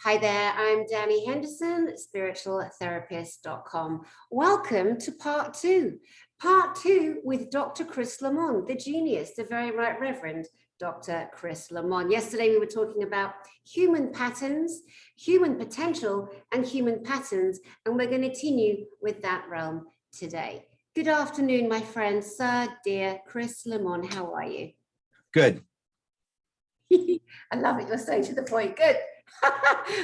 Hi there, I'm Dani Henderson, spiritualtherapist.com. Welcome to part two. Part two with Dr. Chris Lemmon, the genius, the very right Reverend Dr. Chris Lemmon. Yesterday we were talking about human patterns, human potential, and human patterns, and we're going to continue with that realm today. Good afternoon, my friend, Sir, dear Chris Lemmon. How are you? Good. I love it. You're so to the point. Good.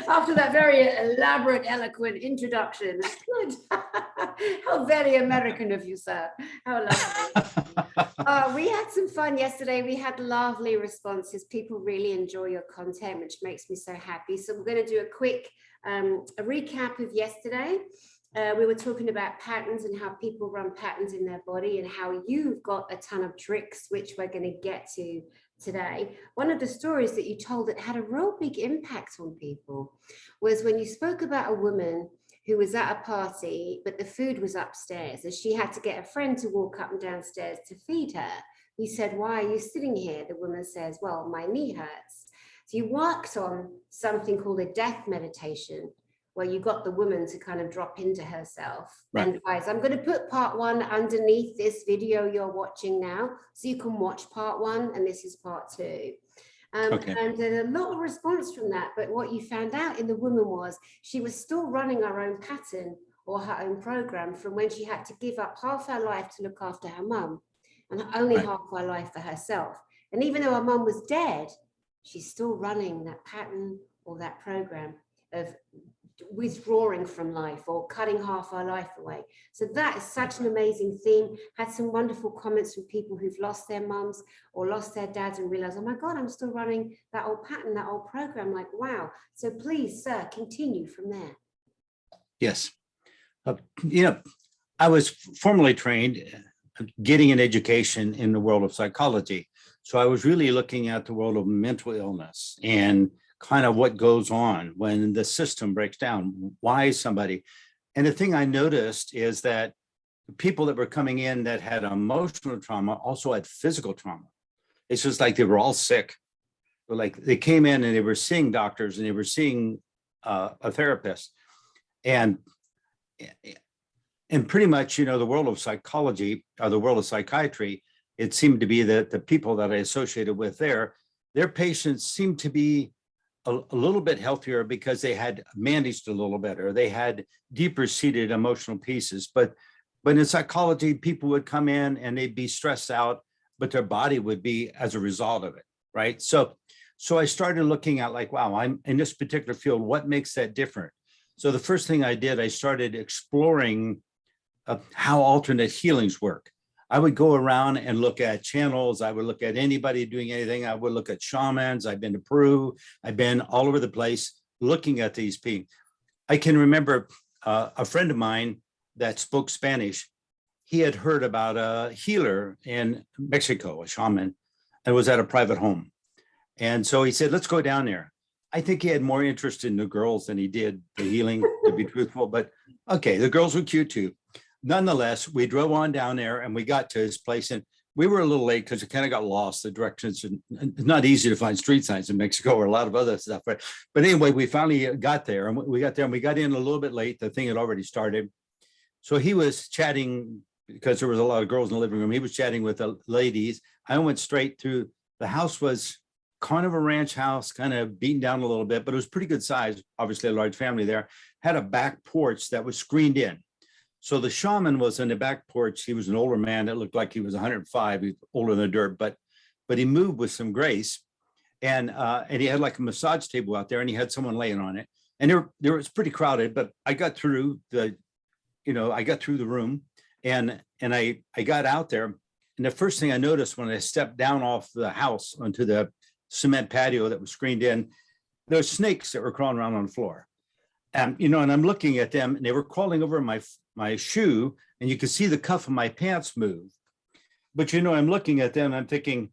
After that very elaborate, eloquent introduction. Good. How very American of you, sir. How lovely. We had some fun yesterday. We had lovely responses. People really enjoy your content, which makes me so happy. So we're going to do a quick a recap of yesterday. We were talking about patterns and how people run patterns in their body and how you've got a ton of tricks, which we're going to get to today. One of the stories that you told that had a real big impact on people was when you spoke about a woman who was at a party, but the food was upstairs and she had to get a friend to walk up and downstairs to feed her. You said, "Why are you sitting here?" The woman says, "Well, my knee hurts." So you worked on something called a death meditation, where you got the woman to kind of drop into herself. Right. And guys, I'm going to put part one underneath this video you're watching now, so you can watch part one, and this is part two. Okay. And there's a lot of response from that, but what you found out in the woman was she was still running her own pattern or her own program from when she had to give up half her life to look after her mum and only half her life for herself. And even though her mum was dead, she's still running that pattern or that program of withdrawing from life or cutting half our life away. So that is such an amazing theme. Had some wonderful comments from people who've lost their mums or lost their dads and realized, oh my God, I'm still running that old pattern, that old program. Like, wow. So please, sir, continue from there. Yes. I was formally trained getting an education in the world of psychology. So I was really looking at the world of mental illness and kind of what goes on when the system breaks down, why somebody. And the thing I noticed is that people that were coming in that had emotional trauma also had physical trauma. It's just like they were all sick. Like they came in and they were seeing doctors and they were seeing a therapist. And pretty much, the world of psychology or the world of psychiatry, it seemed to be that the people that I associated with their patients seemed to be a little bit healthier because they had managed a little better. They had deeper seated emotional pieces. But in psychology, people would come in and they'd be stressed out, but their body would be as a result of it, right? So I started looking at like, wow, I'm in this particular field, what makes that different? So the first thing I did, I started exploring how alternate healings work. I would go around and look at channels. I would look at anybody doing anything. I would look at shamans. I've been to Peru. I've been all over the place looking at these people. I can remember a friend of mine that spoke Spanish. He had heard about a healer in Mexico, a shaman, and was at a private home. And so he said, let's go down there. I think he had more interest in the girls than he did the healing, to be truthful. But okay, the girls were cute too. Nonetheless, we drove on down there and we got to his place, and we were a little late because it kind of got lost, the directions, and it's not easy to find street signs in Mexico or a lot of other stuff. But anyway, we finally got there, and we got there and we got in a little bit late. The thing had already started. So he was chatting because there was a lot of girls in the living room. He was chatting with the ladies. I went straight through. The house was kind of a ranch house, kind of beaten down a little bit, but it was pretty good size. Obviously a large family there. Had a back porch that was screened in. So the shaman was in the back porch. He was an older man that looked like he was 105. He's older than the dirt, but he moved with some grace. And he had like a massage table out there, and he had someone laying on it. And there was pretty crowded, but I got through the room, and I got out there. And the first thing I noticed when I stepped down off the house onto the cement patio that was screened in, there were snakes that were crawling around on the floor. And I'm looking at them, and they were crawling over my shoe, and you could see the cuff of my pants move. But I'm looking at them, and I'm thinking,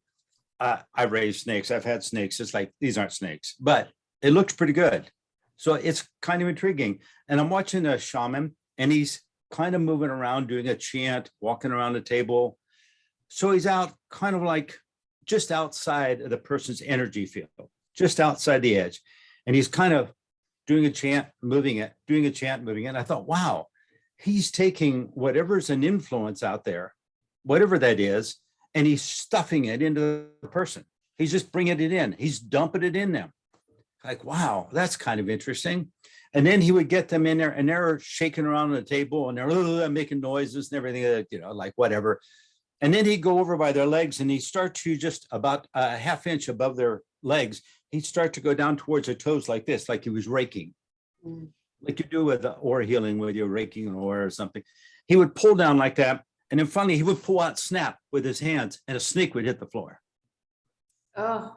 I've raised snakes. I've had snakes. It's like, these aren't snakes, but it looks pretty good. So it's kind of intriguing. And I'm watching a shaman, and he's kind of moving around, doing a chant, walking around the table. So he's out kind of like just outside of the person's energy field, just outside the edge. And he's kind of doing a chant, moving it, doing a chant, moving it. And I thought, wow, he's taking whatever's an influence out there, whatever that is, and he's stuffing it into the person. He's just bringing it in. He's dumping it in them. Like, wow, that's kind of interesting. And then he would get them in there and they're shaking around on the table and they're making noises and everything, like whatever. And then he'd go over by their legs and he'd start to just about a half inch above their legs. He'd start to go down towards their toes like this, like he was raking, like you do with the oar healing, with your raking an oar or something. He would pull down like that. And then finally he would pull out snap with his hands and a snake would hit the floor. Oh.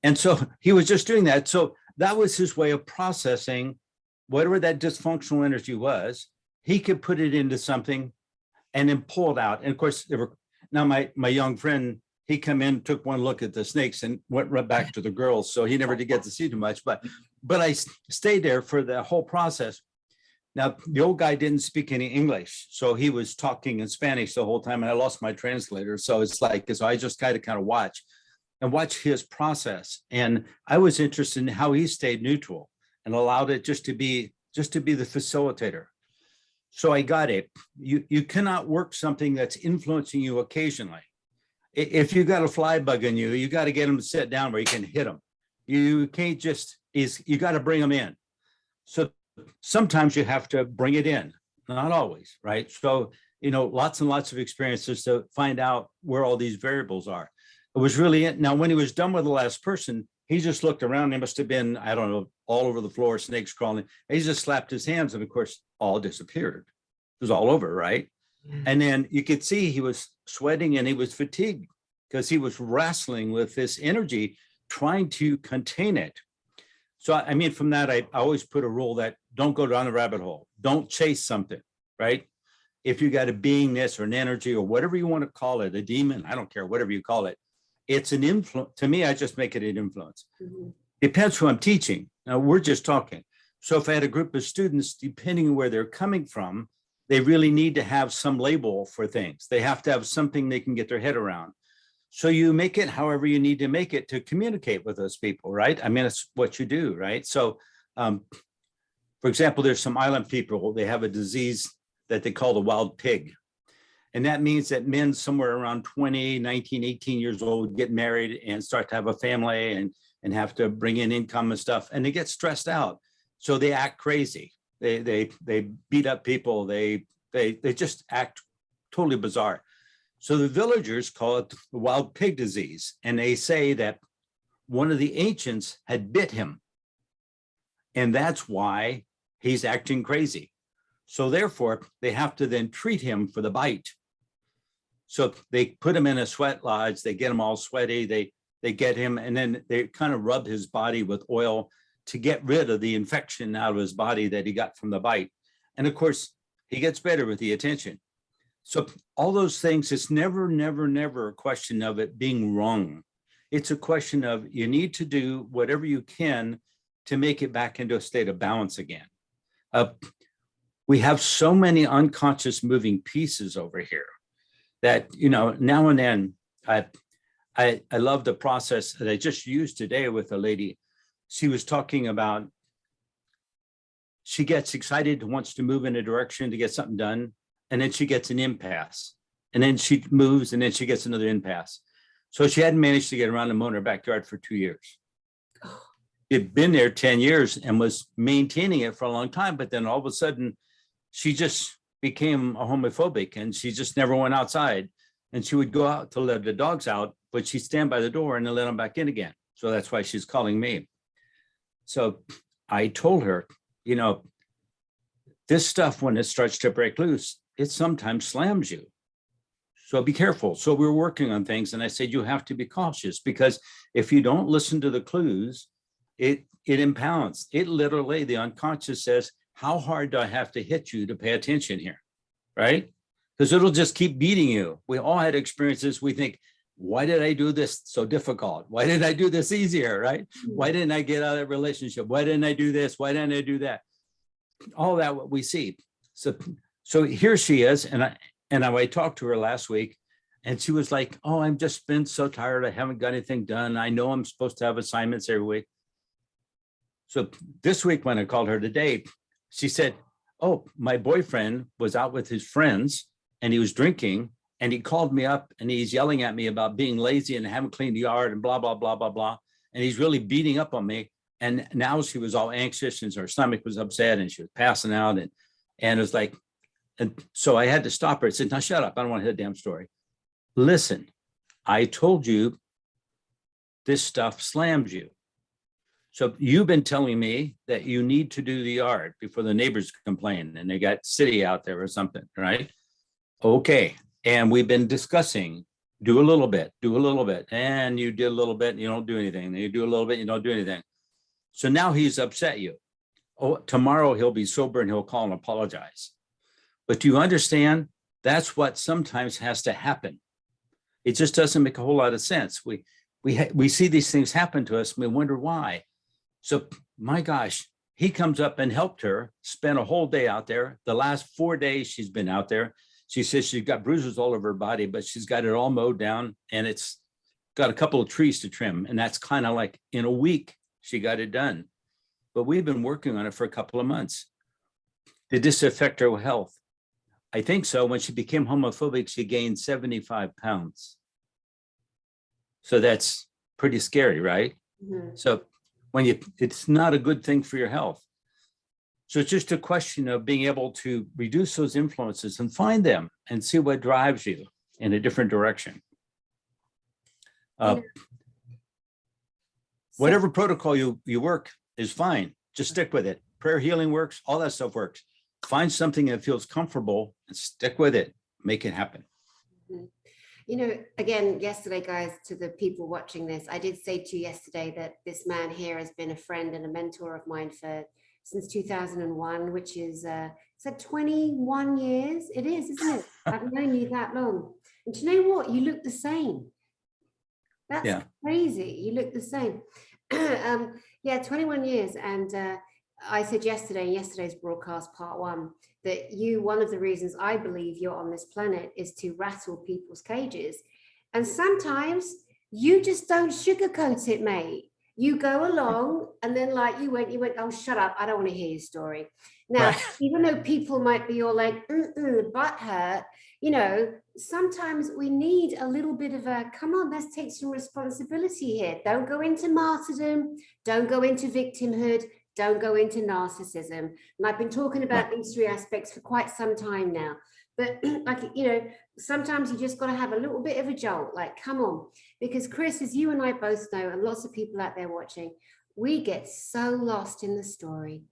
And so he was just doing that. So that was his way of processing whatever that dysfunctional energy was. He could put it into something and then pull it out. And of course, now my young friend, he come in, took one look at the snakes and went right back to the girls. So he never did get to see too much, but I stayed there for the whole process. Now, the old guy didn't speak any English, so he was talking in Spanish the whole time and I lost my translator. So it's like, so I just kind of watch his process. And I was interested in how he stayed neutral and allowed it just to be the facilitator. So I got it. You cannot work something that's influencing you occasionally. If you got a fly bugging you, you got to get them to sit down where you can hit them. You can't you got to bring them in. So sometimes you have to bring it in, not always, right? So, lots and lots of experiences to find out where all these variables are. It was really it. Now, when he was done with the last person, he just looked around. They must have been, I don't know, all over the floor, snakes crawling. He just slapped his hands and of course, all disappeared. It was all over, right? And then you could see he was sweating and he was fatigued because he was wrestling with this energy, trying to contain it. So, I mean, from that, I always put a rule that don't go down the rabbit hole. Don't chase something, right? If you got a beingness or an energy or whatever you want to call it, a demon, I don't care, whatever you call it. It's an influence. To me, I just make it an influence. Depends who I'm teaching. Now, we're just talking. So if I had a group of students, depending on where they're coming from, they really need to have some label for things. They have to have something they can get their head around. So you make it however you need to make it to communicate with those people, right? I mean, it's what you do, right? So, for example, there's some island people, they have a disease that they call the wild pig. And that means that men somewhere around 20, 19, 18 years old get married and start to have a family and have to bring in income and stuff. And they get stressed out. So they act crazy. They beat up people. They just act totally bizarre. So the villagers call it the wild pig disease. And they say that one of the ancients had bit him. And that's why he's acting crazy. So therefore, they have to then treat him for the bite. So they put him in a sweat lodge, they get him all sweaty, they get him, and then they kind of rub his body with oil to get rid of the infection out of his body that he got from the bite. And of course, he gets better with the attention. So all those things, it's never, never, never a question of it being wrong. It's a question of you need to do whatever you can to make it back into a state of balance again. We have so many unconscious moving pieces over here that, now and then, I love the process that I just used today with a lady. She was talking about, she gets excited, wants to move in a direction to get something done, and then she gets an impasse. And then she moves, and then she gets another impasse. So she hadn't managed to get around and mow in her backyard for 2 years. She'd been there 10 years and was maintaining it for a long time, but then all of a sudden, she just became a homophobic and she just never went outside. And she would go out to let the dogs out, but she'd stand by the door and then let them back in again. So that's why she's calling me. So I told her, this stuff, when it starts to break loose, it sometimes slams you. So be careful. So we're working on things. And I said, you have to be cautious because if you don't listen to the clues, it impounds. It literally, the unconscious says, how hard do I have to hit you to pay attention here, right? Because it'll just keep beating you. We all had experiences. We think, why did I do this so difficult? Why didn't I do this easier, right? Why didn't I get out of that relationship? Why didn't I do this? Why didn't I do that? All that what we see. So here she is, and I talked to her last week, and she was like, "Oh, I'm just been so tired. I haven't got anything done. I know I'm supposed to have assignments every week." So this week when I called her today, she said, oh, my boyfriend was out with his friends and he was drinking and he called me up and he's yelling at me about being lazy and haven't cleaned the yard and blah, blah, blah, blah, blah. And he's really beating up on me. And now she was all anxious and her stomach was upset and she was passing out. And it was like, and so I had to stop her. I said, now shut up. I don't want to hear the damn story. Listen, I told you this stuff slams you. So you've been telling me that you need to do the yard before the neighbors complain and they got city out there or something, right? Okay. And we've been discussing, do a little bit, and you did a little bit and you don't do anything. And you do a little bit, you don't do anything. So now he's upset you. Oh, tomorrow he'll be sober and he'll call and apologize. But do you understand? That's what sometimes has to happen. It just doesn't make a whole lot of sense. We see these things happen to us and we wonder why. So my gosh, he comes up and helped her, spent a whole day out there. The last 4 days she's been out there. She says she's got bruises all over her body, but she's got it all mowed down and it's got a couple of trees to trim. And that's kind of like in a week, she got it done. But we've been working on it for a couple of months. Did this affect her health? I think so. When she became homophobic, she gained 75 pounds. So that's pretty scary, right? Mm-hmm. So it's not a good thing for your health. So it's just a question of being able to reduce those influences and find them and see what drives you in a different direction. Whatever protocol you work is fine. Just stick with it. Prayer healing works. All that stuff works. Find something that feels comfortable and stick with it. Make it happen. You know, again, yesterday, guys, to the people watching this, I did say to you yesterday that this man here has been a friend and a mentor of mine since 2001, which is 21 years. It is, isn't it? I've known you that long. And do you know what? You look the same. That's crazy. You look the same. 21 years. And I said yesterday's broadcast, part one, that one of the reasons I believe you're on this planet is to rattle people's cages. And sometimes you just don't sugarcoat it, mate. You go along and then like you went, oh, shut up. I don't want to hear your story. Now, even though people might be all like, butthurt, you know, sometimes we need a little bit of a, come on, let's take some responsibility here. Don't go into martyrdom. Don't go into victimhood. Don't go into narcissism. And I've been talking about these three aspects for quite some time now. But like, you know, sometimes you just got to have a little bit of a jolt, like, come on. Because Chris, as you and I both know, and lots of people out there watching, we get so lost in the story.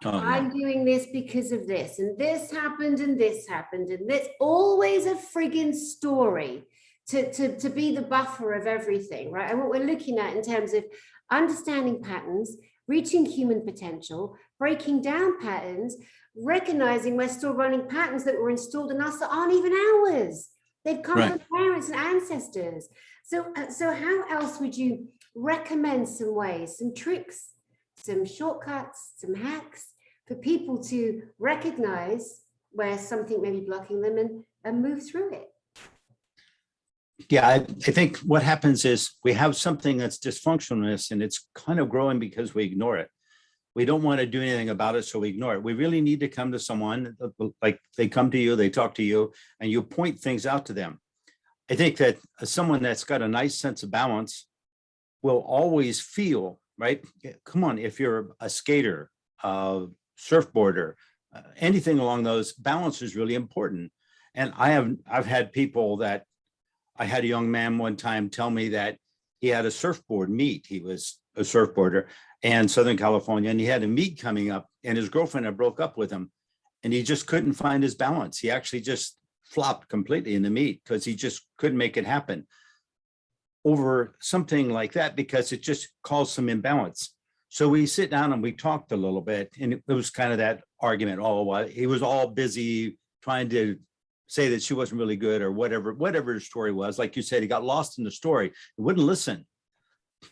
I'm doing this because of this, and this happened, and this happened, and there's always a friggin' story to be the buffer of everything, right? And what we're looking at in terms of understanding patterns, reaching human potential, breaking down patterns, recognizing we're still running patterns that were installed in us that aren't even ours. They've come from parents and ancestors. So how else would you recommend some ways, some tricks, some shortcuts, some hacks for people to recognize where something may be blocking them and move through it? Yeah, I think what happens is we have something that's dysfunctional in us and it's kind of growing because we ignore it. We don't want to do anything about it, so we ignore it. We really need to come to someone, like they come to you, they talk to you, and you point things out to them. I think that someone that's got a nice sense of balance will always feel, right? Come on, if you're a skater, surfboarder, anything along those, balance is really important. And I've had people that, I had a young man one time tell me that he had a surfboard meet. He was a surfboarder in Southern California, and he had a meet coming up, and his girlfriend had broke up with him, and he just couldn't find his balance. He actually just flopped completely in the meet because he just couldn't make it happen over something like that, because it just caused some imbalance. So we sit down and we talked a little bit, and it was kind of that argument. Oh, he was all busy trying to say that she wasn't really good or whatever his story was. Like you said, he got lost in the story. He wouldn't listen.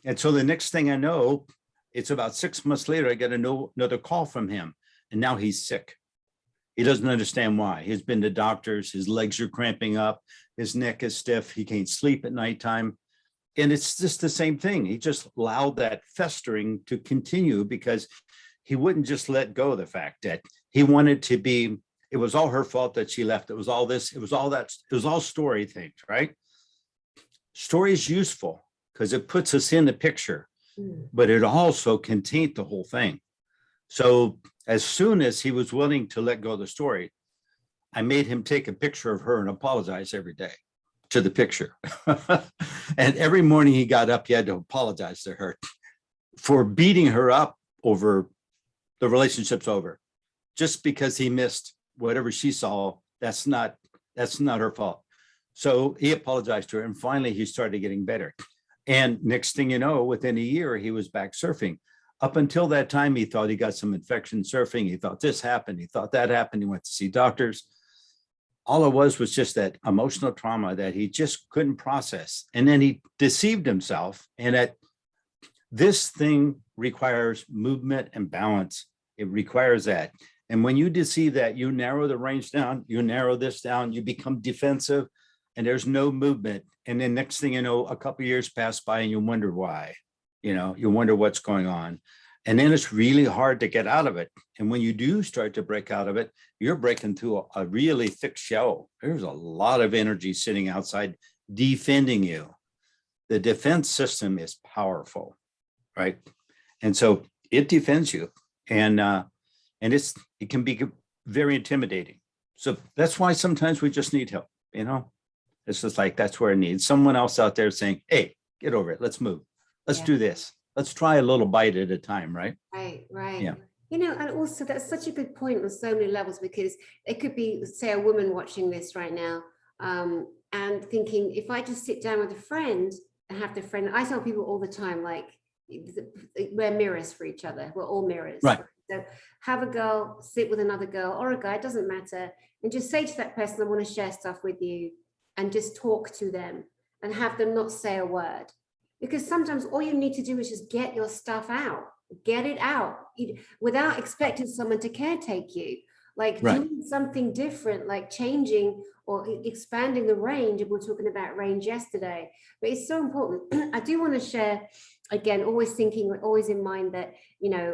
And so the next thing I know, it's about 6 months later, I get another call from him, and now he's sick. He doesn't understand why. He's been to doctors, his legs are cramping up, his neck is stiff, he can't sleep at nighttime. And it's just the same thing. He just allowed that festering to continue because he wouldn't just let go of the fact that he wanted to be, it was all her fault that she left. It was all this, it was all that, it was all story things, right? Story is useful because it puts us in the picture, but it also can taint the whole thing. So as soon as he was willing to let go of the story, I made him take a picture of her and apologize every day to the picture. And every morning he got up, he had to apologize to her for beating her up over the relationship's over. Just because he missed whatever she saw, that's not her fault. So he apologized to her, and finally he started getting better. And next thing you know, within a year, he was back surfing. Up until that time, he thought he got some infection surfing. He thought this happened. He thought that happened. He went to see doctors. All it was just that emotional trauma that he just couldn't process. And then he deceived himself. And that this thing requires movement and balance. It requires that. And when you deceive that, you narrow the range down, you narrow this down, you become defensive, and there's no movement. And then next thing you know, a couple of years pass by and you wonder why, you wonder what's going on. And then it's really hard to get out of it. And when you do start to break out of it, you're breaking through a really thick shell. There's a lot of energy sitting outside defending you. The defense system is powerful, right? And so it defends you. And it can be very intimidating. So that's why sometimes we just need help, It's just like, that's where it needs someone else out there saying, hey, get over it. Let's move. Let's do this. Let's try a little bite at a time, right? Right. Yeah. And also that's such a good point on so many levels, because it could be, say, a woman watching this right now and thinking, if I just sit down with a friend and have the friend, I tell people all the time, like, we're mirrors for each other. We're all mirrors. Right. So have a girl sit with another girl or a guy, it doesn't matter, and just say to that person, I want to share stuff with you, and just talk to them and have them not say a word. Because sometimes all you need to do is just get your stuff out, get it out without expecting someone to caretake you, like doing something different, like changing or expanding the range. We were talking about range yesterday, but it's so important. I do want to share, again, always in mind that,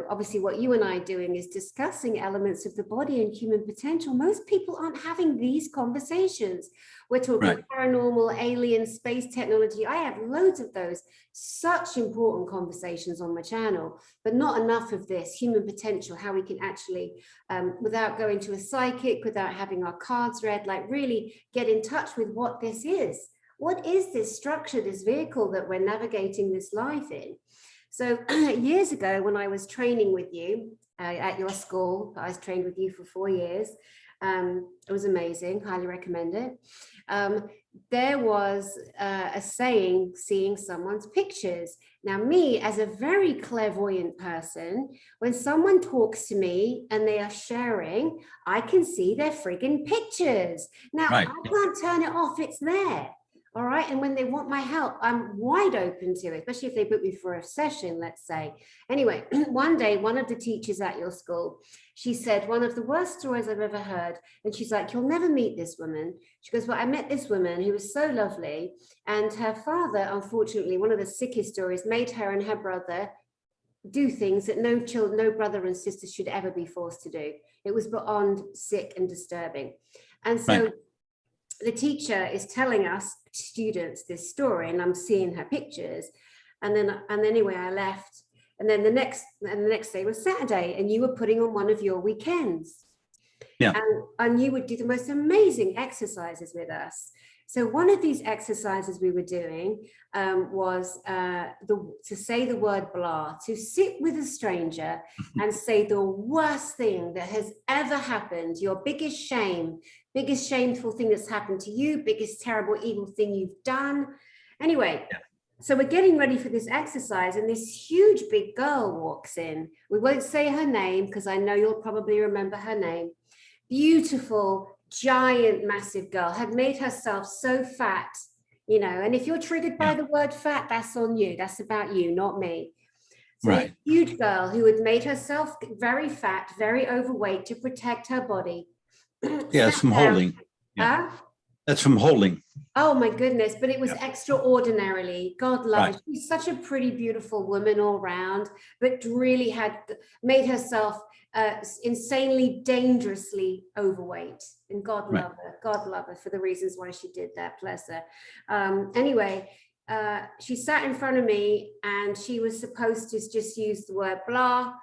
obviously what you and I are doing is discussing elements of the body and human potential. Most people aren't having these conversations. We're talking paranormal, alien, space technology. I have loads of those, such important conversations on my channel, but not enough of this human potential, how we can actually, without going to a psychic, without having our cards read, like really get in touch with what this is. What is this structure, this vehicle that we're navigating this life in? So years ago, when I was training with you at your school, I was trained with you for 4 years. It was amazing, highly recommend it. There was a saying, seeing someone's pictures. Now, me, as a very clairvoyant person, when someone talks to me and they are sharing, I can see their friggin' pictures. Now, I can't turn it off, it's there. All right. And when they want my help, I'm wide open to it, especially if they book me for a session, let's say. Anyway, one day, one of the teachers at your school, she said, one of the worst stories I've ever heard. And she's like, you'll never meet this woman. She goes, well, I met this woman who was so lovely. And her father, unfortunately, one of the sickest stories, made her and her brother do things that no brother and sister should ever be forced to do. It was beyond sick and disturbing. And so the teacher is telling us students this story, and I'm seeing her pictures. And then anyway, I left. And then the next day was Saturday, and you were putting on one of your weekends. Yeah. And you would do the most amazing exercises with us. So one of these exercises we were doing was to say the word blah, to sit with a stranger and say the worst thing that has ever happened, your biggest shame, biggest shameful thing that's happened to you, biggest terrible evil thing you've done. Anyway, so we're getting ready for this exercise, and this huge big girl walks in. We won't say her name because I know you'll probably remember her name. Beautiful, giant, massive girl, had made herself so fat, and if you're triggered by the word fat, that's on you. That's about you, not me. So a huge girl who had made herself very fat, very overweight to protect her body. Some holding. That's from holding. Oh my goodness, but it was Yeah. extraordinarily. God love her. Right. She's such a pretty, beautiful woman all round, but really had made herself insanely, dangerously overweight. And God Right. love her. God love her for the reasons why she did that. Bless her. Anyway, she sat in front of me and she was supposed to just use the word blah.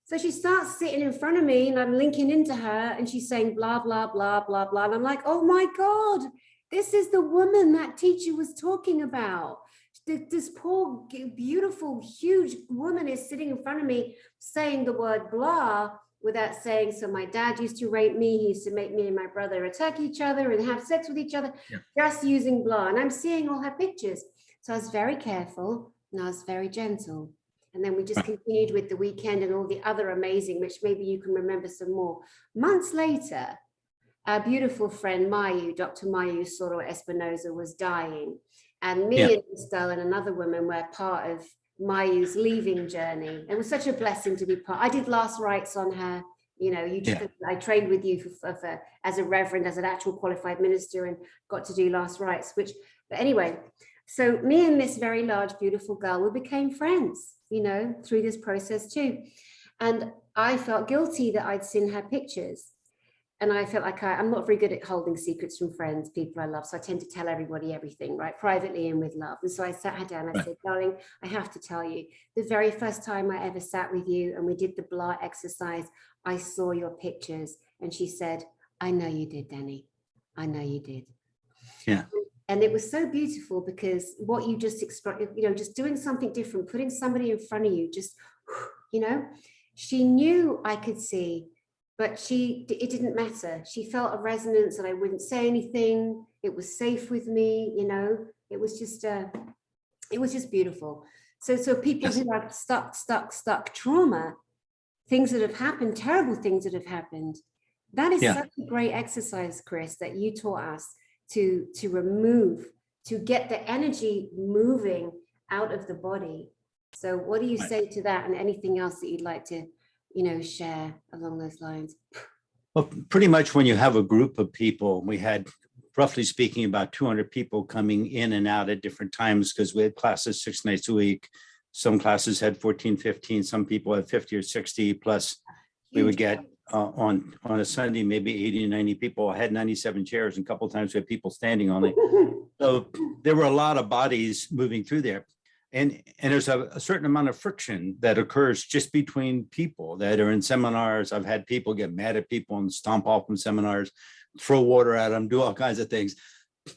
So she starts sitting in front of me and I'm linking into her and she's saying blah, blah, blah, blah, blah. And I'm like, oh my God, this is the woman that teacher was talking about. This poor, beautiful, huge woman is sitting in front of me saying the word blah without saying, so my dad used to rape me. He used to make me and my brother attack each other and have sex with each other, just using blah. And I'm seeing all her pictures. So I was very careful and I was very gentle. And then we just continued with the weekend and all the other amazing, which maybe you can remember some more. Months later, our beautiful friend Mayu, Dr. Mayu Soro Espinosa, was dying. And me and Estelle and another woman were part of Mayu's leaving journey. It was such a blessing to be part. I did last rites on her. You know, I trained with you as a reverend, as an actual qualified minister, and got to do last rites, but anyway, so me and this very large, beautiful girl, we became friends, you know, through this process too. And I felt guilty that I'd seen her pictures. And I felt like I'm not very good at holding secrets from friends, people I love. So I tend to tell everybody everything, right? Privately and with love. And so I sat her down. I said, darling, I have to tell you, the very first time I ever sat with you and we did the blah exercise, I saw your pictures. And she said, I know you did, Dani. I know you did. Yeah. And it was so beautiful because what you just expressed, you know, just doing something different, putting somebody in front of you, just, you know, she knew I could see, but it didn't matter. She felt a resonance and I wouldn't say anything. It was safe with me, you know, it was just beautiful. So people who have stuck trauma, things that have happened, terrible things that have happened, that is such a great exercise, Chris, that you taught us to remove, to get the energy moving out of the body. So what do you say to that, and anything else that you'd like to, you know, share along those lines? Well, pretty much when you have a group of people, we had, roughly speaking, about 200 people coming in and out at different times because we had classes 6 nights a week. Some classes had 14, 15, some people had 50 or 60, plus we would get on a Sunday, maybe 80 and 90 people. I had 97 chairs and a couple of times we had people standing on it. So there were a lot of bodies moving through there. And there's a certain amount of friction that occurs just between people that are in seminars. I've had people get mad at people and stomp off from seminars, throw water at them, do all kinds of things.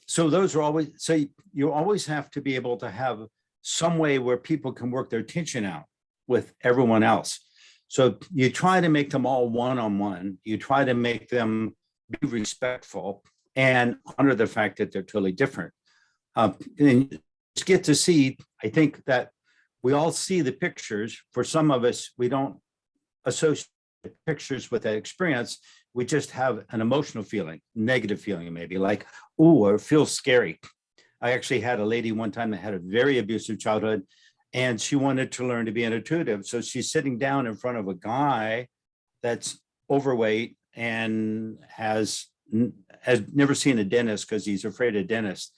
So those are always, so you always have to be able to have some way where people can work their tension out with everyone else. So you try to make them all one-on-one. You try to make them be respectful and honor the fact that they're totally different. And you get to see, I think that we all see the pictures. For some of us, we don't associate pictures with that experience. We just have an emotional feeling, negative feeling, maybe like, oh, or it feels scary. I actually had a lady one time that had a very abusive childhood, and she wanted to learn to be an intuitive. So she's sitting down in front of a guy that's overweight and has never seen a dentist because he's afraid of dentists.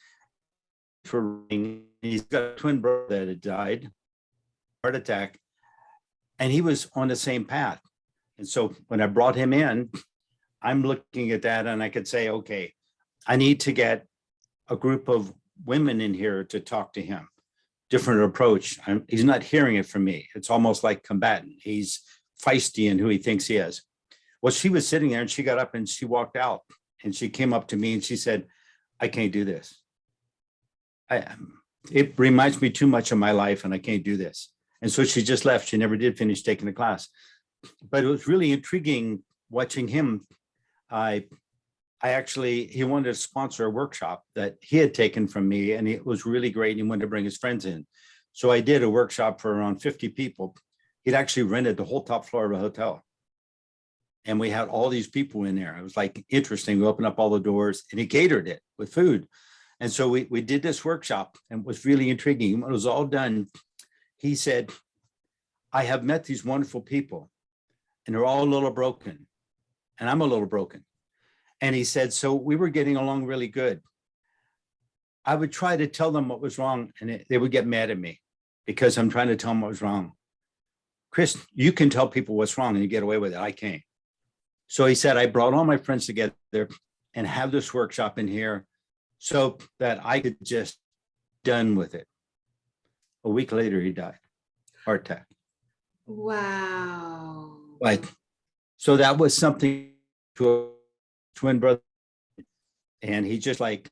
He's got a twin brother that had died, heart attack, and he was on the same path. And so when I brought him in, I'm looking at that and I could say, okay, I need to get a group of women in here to talk to him. Different approach. He's not hearing it from me. It's almost like combatant. He's feisty in who he thinks he is. Well, she was sitting there and she got up and she walked out and she came up to me and she said, I can't do this. It reminds me too much of my life and I can't do this. And so she just left. She never did finish taking the class. But it was really intriguing watching him. He wanted to sponsor a workshop that he had taken from me, and it was really great. And he wanted to bring his friends in. So I did a workshop for around 50 people. He'd actually rented the whole top floor of a hotel. And we had all these people in there. It was like interesting. We opened up all the doors and he catered it with food. And so we did this workshop and it was really intriguing. When it was all done, he said, I have met these wonderful people and they're all a little broken and I'm a little broken. And he said, so we were getting along really good. I would try to tell them what was wrong, and they would get mad at me because I'm trying to tell them what was wrong. Chris, you can tell people what's wrong and you get away with it. I can't. So he said, I brought all my friends together and have this workshop in here so that I could just done with it. A week later, he died, heart attack. Wow. Right. So that was something to a twin brother. And he just like,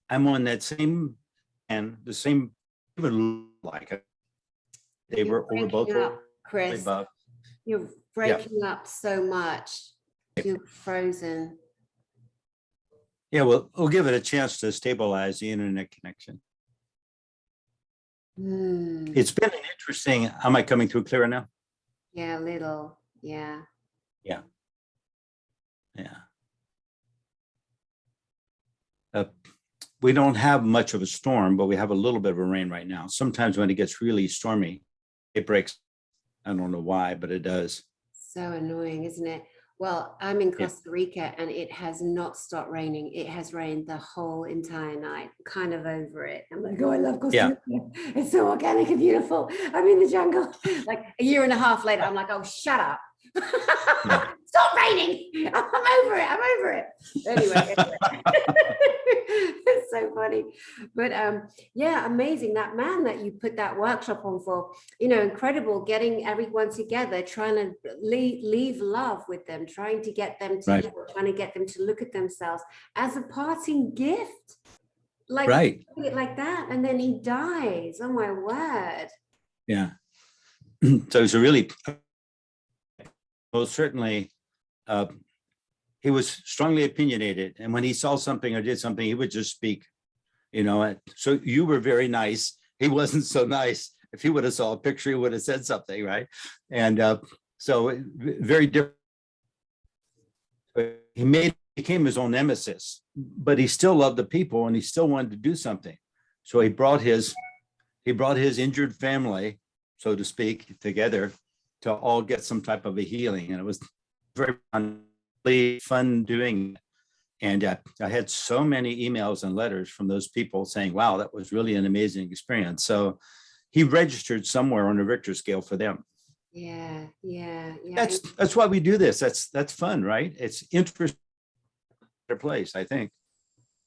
I'm on that same, and the same, like they were over both. Up, Chris. You're breaking up so much. You're frozen. Yeah, well, we'll give it a chance to stabilize the internet connection. It's been an interesting. Am I coming through clearer now? Yeah, a little. Yeah. Yeah. Yeah. We don't have much of a storm, but we have a little bit of a rain right now. Sometimes when it gets really stormy, it breaks. I don't know why, but it does. So annoying, isn't it? Well, I'm in Costa Rica and it has not stopped raining. It has rained the whole entire night. Kind of over it. I'm like, oh, I love Costa Rica. It's so organic and beautiful. I'm in the jungle. Like a year and a half later, I'm like, oh, shut up. Stop raining. I'm over it. I'm over it. Anyway. It's so funny. But yeah, amazing. That man that you put that workshop on for, incredible, getting everyone together, trying to leave love with them, trying to get them to heal, trying to get them to look at themselves as a parting gift. Like, like that. And then he dies. Oh my word. Yeah. So it's a really, most certainly, he was strongly opinionated. And when he saw something or did something, he would just speak, So you were very nice. He wasn't so nice. If he would have saw a picture, he would have said something, right? And so very different. He became his own nemesis, but he still loved the people and he still wanted to do something. So he brought his injured family, so to speak, together to all get some type of a healing. And it was very fun doing it. And I had so many emails and letters from those people saying, wow, that was really an amazing experience. So he registered somewhere on the Richter scale for them. Yeah. That's why we do this. That's fun, right? It's interesting place, I think.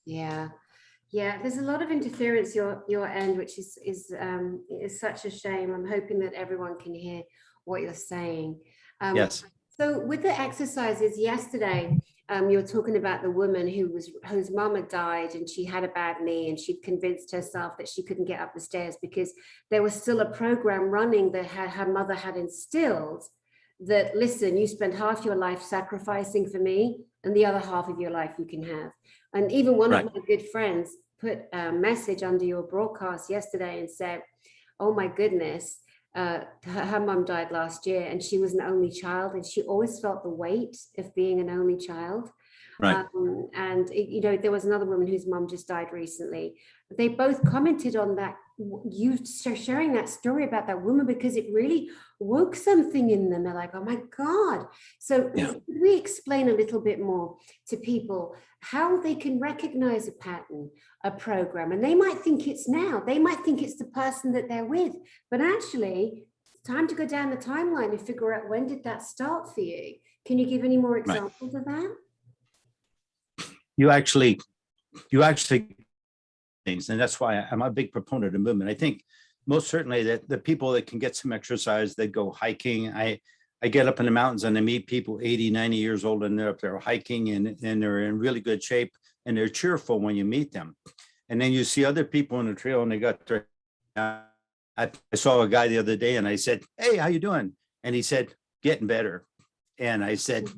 Yeah. There's a lot of interference your end, which is such a shame. I'm hoping that everyone can hear what you're saying. Yes. So with the exercises yesterday, you were talking about the woman whose mom had died and she had a bad knee and she'd convinced herself that she couldn't get up the stairs because there was still a program running that her mother had instilled that, listen, you spend half your life sacrificing for me and the other half of your life you can have. And even one of my good friends put a message under your broadcast yesterday and said, oh my goodness, her mum died last year and she was an only child and she always felt the weight of being an only child. Right. And there was another woman whose mum just died recently. They both commented on that, you sharing that story about that woman, because it really woke something in them. They're like, oh my God. So could we explain a little bit more to people how they can recognize a pattern, a program? And they might think it's now, they might think it's the person that they're with, but actually it's time to go down the timeline and figure out, when did that start for you? Can you give any more examples of that? You actually things, and that's why I'm a big proponent of movement. I think most certainly that the people that can get some exercise, they go hiking. I get up in the mountains and I meet people 80, 90 years old and they're up there hiking and they're in really good shape and they're cheerful when you meet them. And then you see other people on the trail and they got their, I saw a guy the other day and I said, hey, how you doing? And he said, getting better. And I said,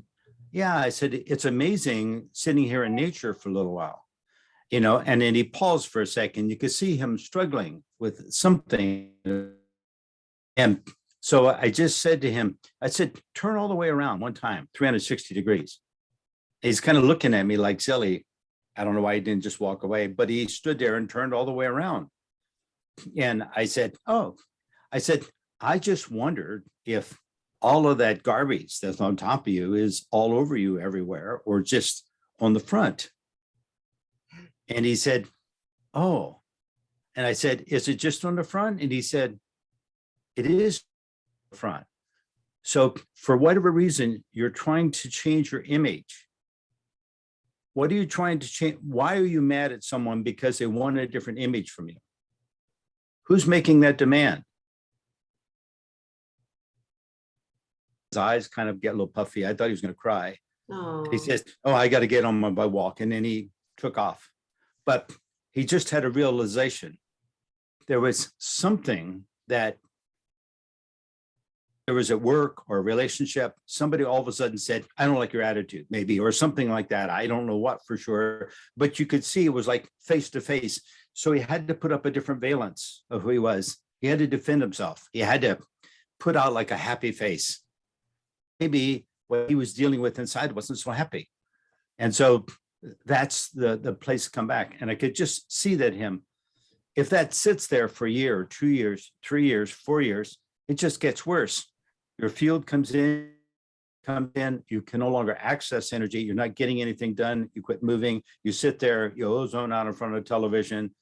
yeah, I said, it's amazing sitting here in nature for a little while, and then he paused for a second. You could see him struggling with something. And so I just said to him, I said, turn all the way around one time, 360 degrees. He's kind of looking at me like silly. I don't know why he didn't just walk away, but he stood there and turned all the way around. And I said, I just wondered if all of that garbage that's on top of you is all over you everywhere, or just on the front. And he said, oh. And I said, is it just on the front? And he said, it is the front. So for whatever reason, you're trying to change your image. What are you trying to change? Why are you mad at someone because they want a different image from you? Who's making that demand? His eyes kind of get a little puffy. I thought he was going to cry. Oh. He says, oh, I got to get on my walk. And then he took off. But he just had a realization. There was something that there was at work or a relationship, somebody all of a sudden said, I don't like your attitude, maybe, or something like that. I don't know what for sure, but you could see it was like face to face. So he had to put up a different valence of who he was. He had to defend himself. He had to put out like a happy face. Maybe what he was dealing with inside wasn't so happy. And so that's the place to come back. And I could just see that if that sits there for a year, 2 years, 3 years, 4 years, it just gets worse. Your field comes in, you can no longer access energy. You're not getting anything done. You quit moving. You sit there, you ozone out in front of the television.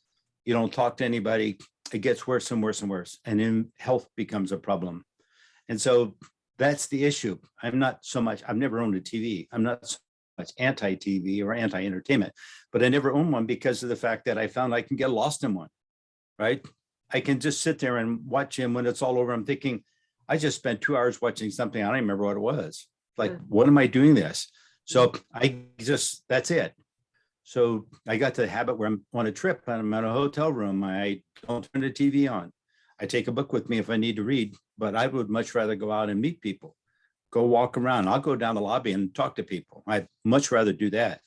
You don't talk to anybody. It gets worse and worse and worse. And then health becomes a problem. And so that's the issue. I've never owned a TV. I'm not so much anti-TV or anti-entertainment, but I never owned one because of the fact that I found I can get lost in one, right? I can just sit there and watch him when it's all over. I'm thinking, I just spent 2 hours watching something. I don't even remember what it was. Like, what am I doing this? So that's it. So I got to the habit where I'm on a trip and I'm in a hotel room. I don't turn the TV on. I take a book with me if I need to read, but I would much rather go out and meet people, go walk around. I'll go down the lobby and talk to people. I'd much rather do that.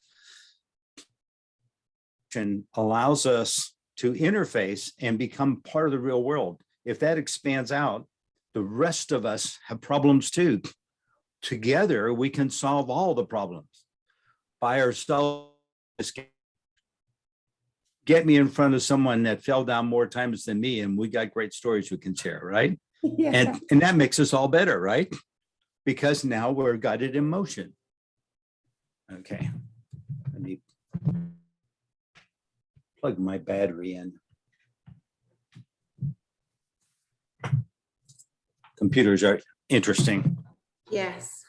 And allows us to interface and become part of the real world. If that expands out, the rest of us have problems too. Together, we can solve all the problems. By ourselves, get me in front of someone that fell down more times than me, and we got great stories we can share, right? Yeah. And that makes us all better, right? Because now we're guided in motion. Okay, let me plug my battery in. Computers are interesting. Yes,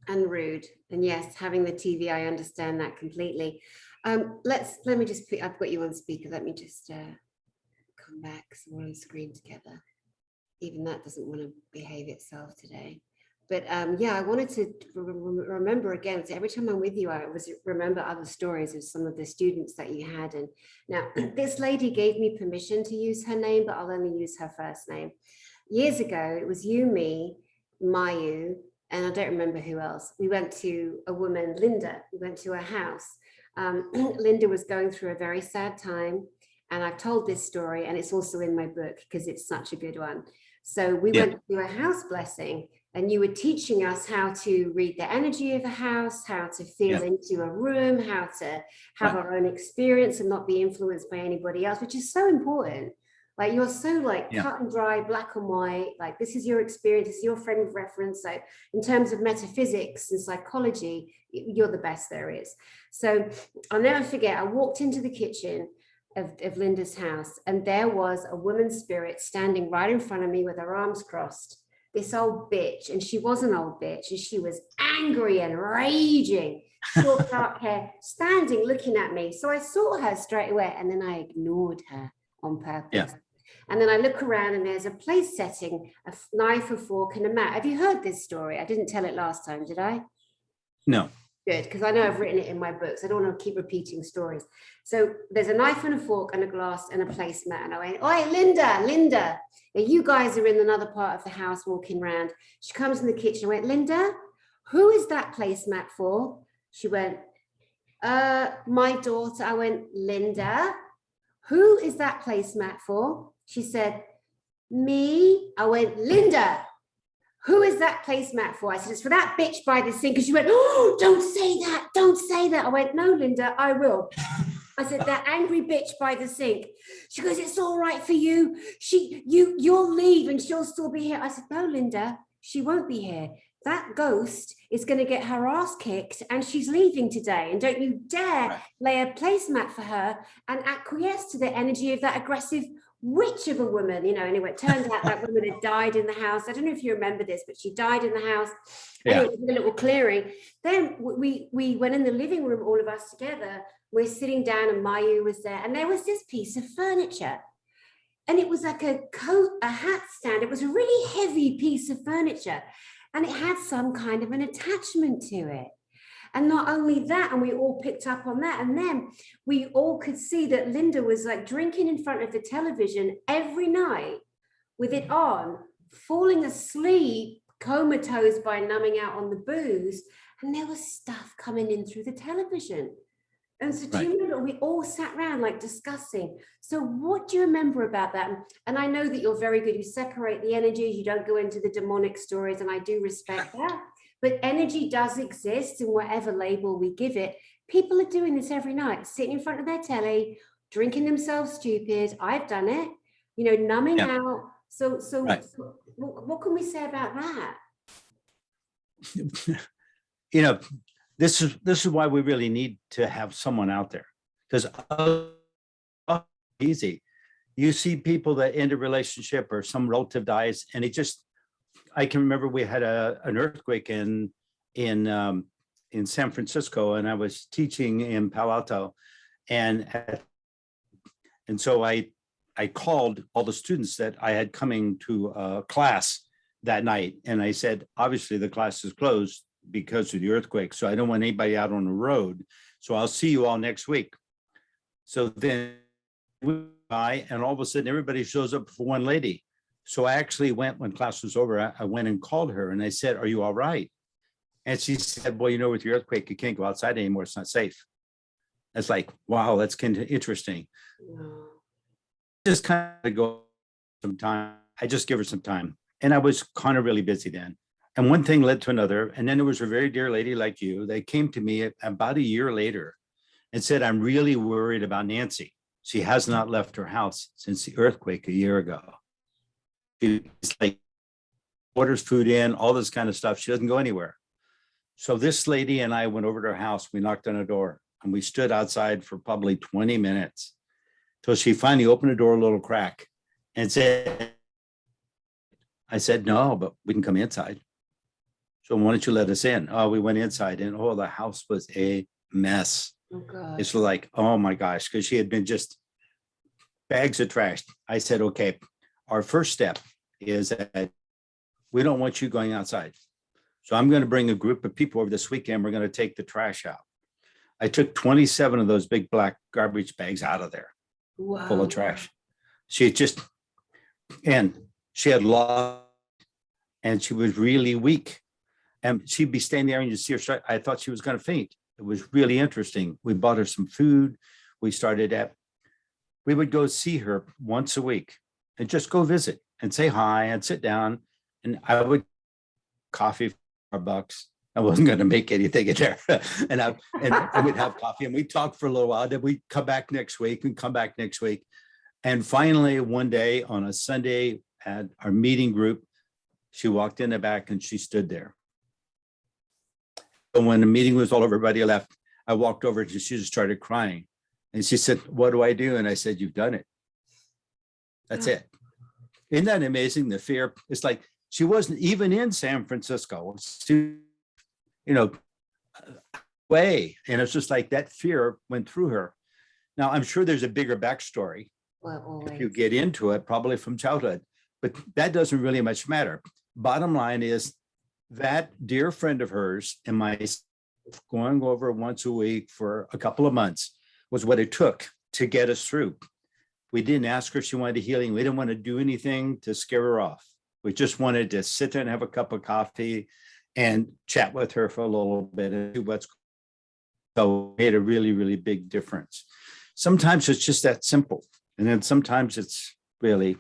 and rude. And yes, having the TV, I understand that completely. Let me just I've got you on speaker. Let me just come back so we're on screen together. Even that doesn't want to behave itself today. But yeah, I wanted to remember again. So every time I'm with you, I always remember other stories of some of the students that you had. And now this lady gave me permission to use her name, but I'll only use her first name. Years ago, it was you, me, Mayu, and I don't remember who else. We went to a woman, Linda. We went to her house. Linda was going through a very sad time. And I've told this story, and it's also in my book because it's such a good one. So we went to a house blessing, and you were teaching us how to read the energy of a house, how to feel into a room, how to have our own experience and not be influenced by anybody else, which is so important. Like, you're so cut and dry, black and white, like this is your experience, this is your frame of reference. So in terms of metaphysics and psychology, you're the best there is. So I'll never forget, I walked into the kitchen of Linda's house, and there was a woman's spirit standing right in front of me with her arms crossed. This old bitch, and she was an old bitch, and she was angry and raging, short dark hair, standing looking at me. So I saw her straight away, and then I ignored her on purpose. Yeah. And then I look around, and there's a place setting, a knife, a fork, and a mat. Have you heard this story? I didn't tell it last time, did I? No. Good, because I know I've written it in my books. I don't want to keep repeating stories. So there's a knife and a fork and a glass and a placemat. And I went, oi, Linda, you guys are in another part of the house walking around. She comes in the kitchen. I went, Linda, who is that placemat for? She went, my daughter. I went, Linda, who is that placemat for? She said, me. I went, Linda, who is that placemat for? I said, it's for that bitch by the sink. And she went, oh, don't say that. I went, no, Linda, I will. I said, that angry bitch by the sink. She goes, it's all right for you. You'll leave and she'll still be here. I said, no, Linda, she won't be here. That ghost is going to get her ass kicked and she's leaving today. And don't you dare lay a placemat for her and acquiesce to the energy of that aggressive witch of a woman. Anyway, it turned out that woman had died in the house. I don't know if you remember this, but she died in the house. Yeah. Anyway, a little clearing. Then we went in the living room, all of us together. We're sitting down and Mayu was there. And there was this piece of furniture. And it was like a hat stand. It was a really heavy piece of furniture. And it had some kind of an attachment to it. And not only that, and we all picked up on that. And then we all could see that Linda was like drinking in front of the television every night with it on, falling asleep, comatose by numbing out on the booze. And there was stuff coming in through the television. And so do you remember, we all sat around like discussing. So what do you remember about that? And I know that you're very good. You separate the energies. You don't go into the demonic stories. And I do respect that. But energy does exist in whatever label we give it. People are doing this every night, sitting in front of their telly, drinking themselves stupid. I've done it, numbing out. So what can we say about that? This is why we really need to have someone out there, because easy. You see people that end a relationship or some relative dies, and I can remember we had an earthquake in San Francisco, and I was teaching in Palo Alto, and so I called all the students that I had coming to a class that night, and I said, obviously the class is closed because of the earthquake, so I don't want anybody out on the road. So I'll see you all next week. So then and all of a sudden everybody shows up for one lady. So I actually went, when class was over, I went and called her and I said, are you all right? And she said, well, with the earthquake, you can't go outside anymore. It's not safe. It's like, wow, that's kind of interesting. Just kind of go some time. I just give her some time. And I was kind of really busy then. And one thing led to another. And then there was a very dear lady like you that came to me about a year later and said, I'm really worried about Nancy. She has not left her house since the earthquake a year ago. She's like, orders food in, all this kind of stuff. She doesn't go anywhere. So this lady and I went over to her house. We knocked on her door and we stood outside for probably 20 minutes till she finally opened the door a little crack and said, I said, no, but we can come inside. So why don't you let us in? Oh, we went inside and the house was a mess. Oh, God. It's like, oh my gosh, because she had been just bags of trash. I said, okay, our first step is that we don't want you going outside. So I'm going to bring a group of people over this weekend. We're going to take the trash out. I took 27 of those big black garbage bags out of there, full of trash. She had lost, and she was really weak. And she'd be standing there and you see her, I thought she was going to faint. It was really interesting. We bought her some food. We would go see her once a week and just go visit and say hi and sit down. And I would coffee for $4. I wasn't going to make anything in there. and we'd have coffee and we'd talk for a little while. Then we'd come back next week and come back next week. And finally, one day on a Sunday at our meeting group, she walked in the back and she stood there. And when the meeting was all over, everybody left, I walked over and she just started crying. And she said, what do I do? And I said, you've done it. That's it. Isn't that amazing? The fear. It's like she wasn't even in San Francisco. She, way. And it's just like that fear went through her. Now, I'm sure there's a bigger backstory. Well, if you get into it, probably from childhood, but that doesn't really much matter. Bottom line is that dear friend of hers and myself going over once a week for a couple of months was what it took to get us through. We didn't ask her if she wanted a healing. We didn't want to do anything to scare her off. We just wanted to sit there and have a cup of coffee and chat with her for a little bit and do what's so made a really, really big difference. Sometimes it's just that simple. And then sometimes it's really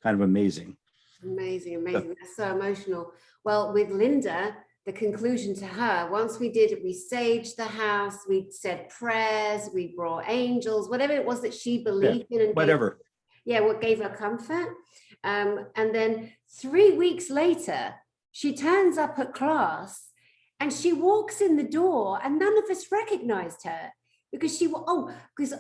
kind of amazing. Amazing. That's so emotional. Well, with Linda, the conclusion to her, once we saged the house, we said prayers, we brought angels, whatever it was that she believed in. And what gave her comfort. And then 3 weeks later, she turns up at class and she walks in the door and none of us recognized her because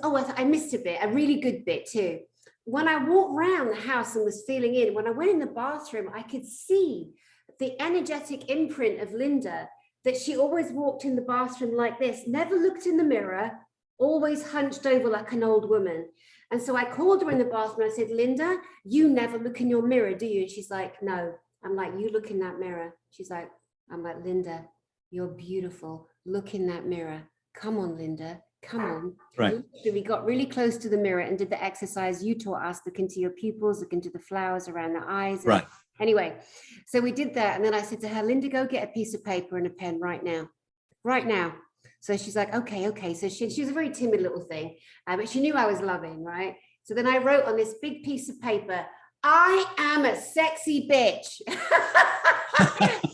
I missed a bit, a really good bit too. When I walked around the house and was feeling in, when I went in the bathroom, I could see the energetic imprint of Linda, that she always walked in the bathroom like this, never looked in the mirror, always hunched over like an old woman. And so I called her in the bathroom and I said, Linda, you never look in your mirror, do you? And she's like, no. I'm like, you look in that mirror. She's like, I'm like, Linda, you're beautiful. Look in that mirror. Come on, Linda. Come on. Right. So we got really close to the mirror and did the exercise you taught us, look into your pupils, look into the flowers around the eyes. Right. Anyway, so we did that. And then I said to her, Linda, go get a piece of paper and a pen right now. Right now. So she's like, okay. So she was a very timid little thing, but she knew I was loving, right? So then I wrote on this big piece of paper, I am a sexy bitch.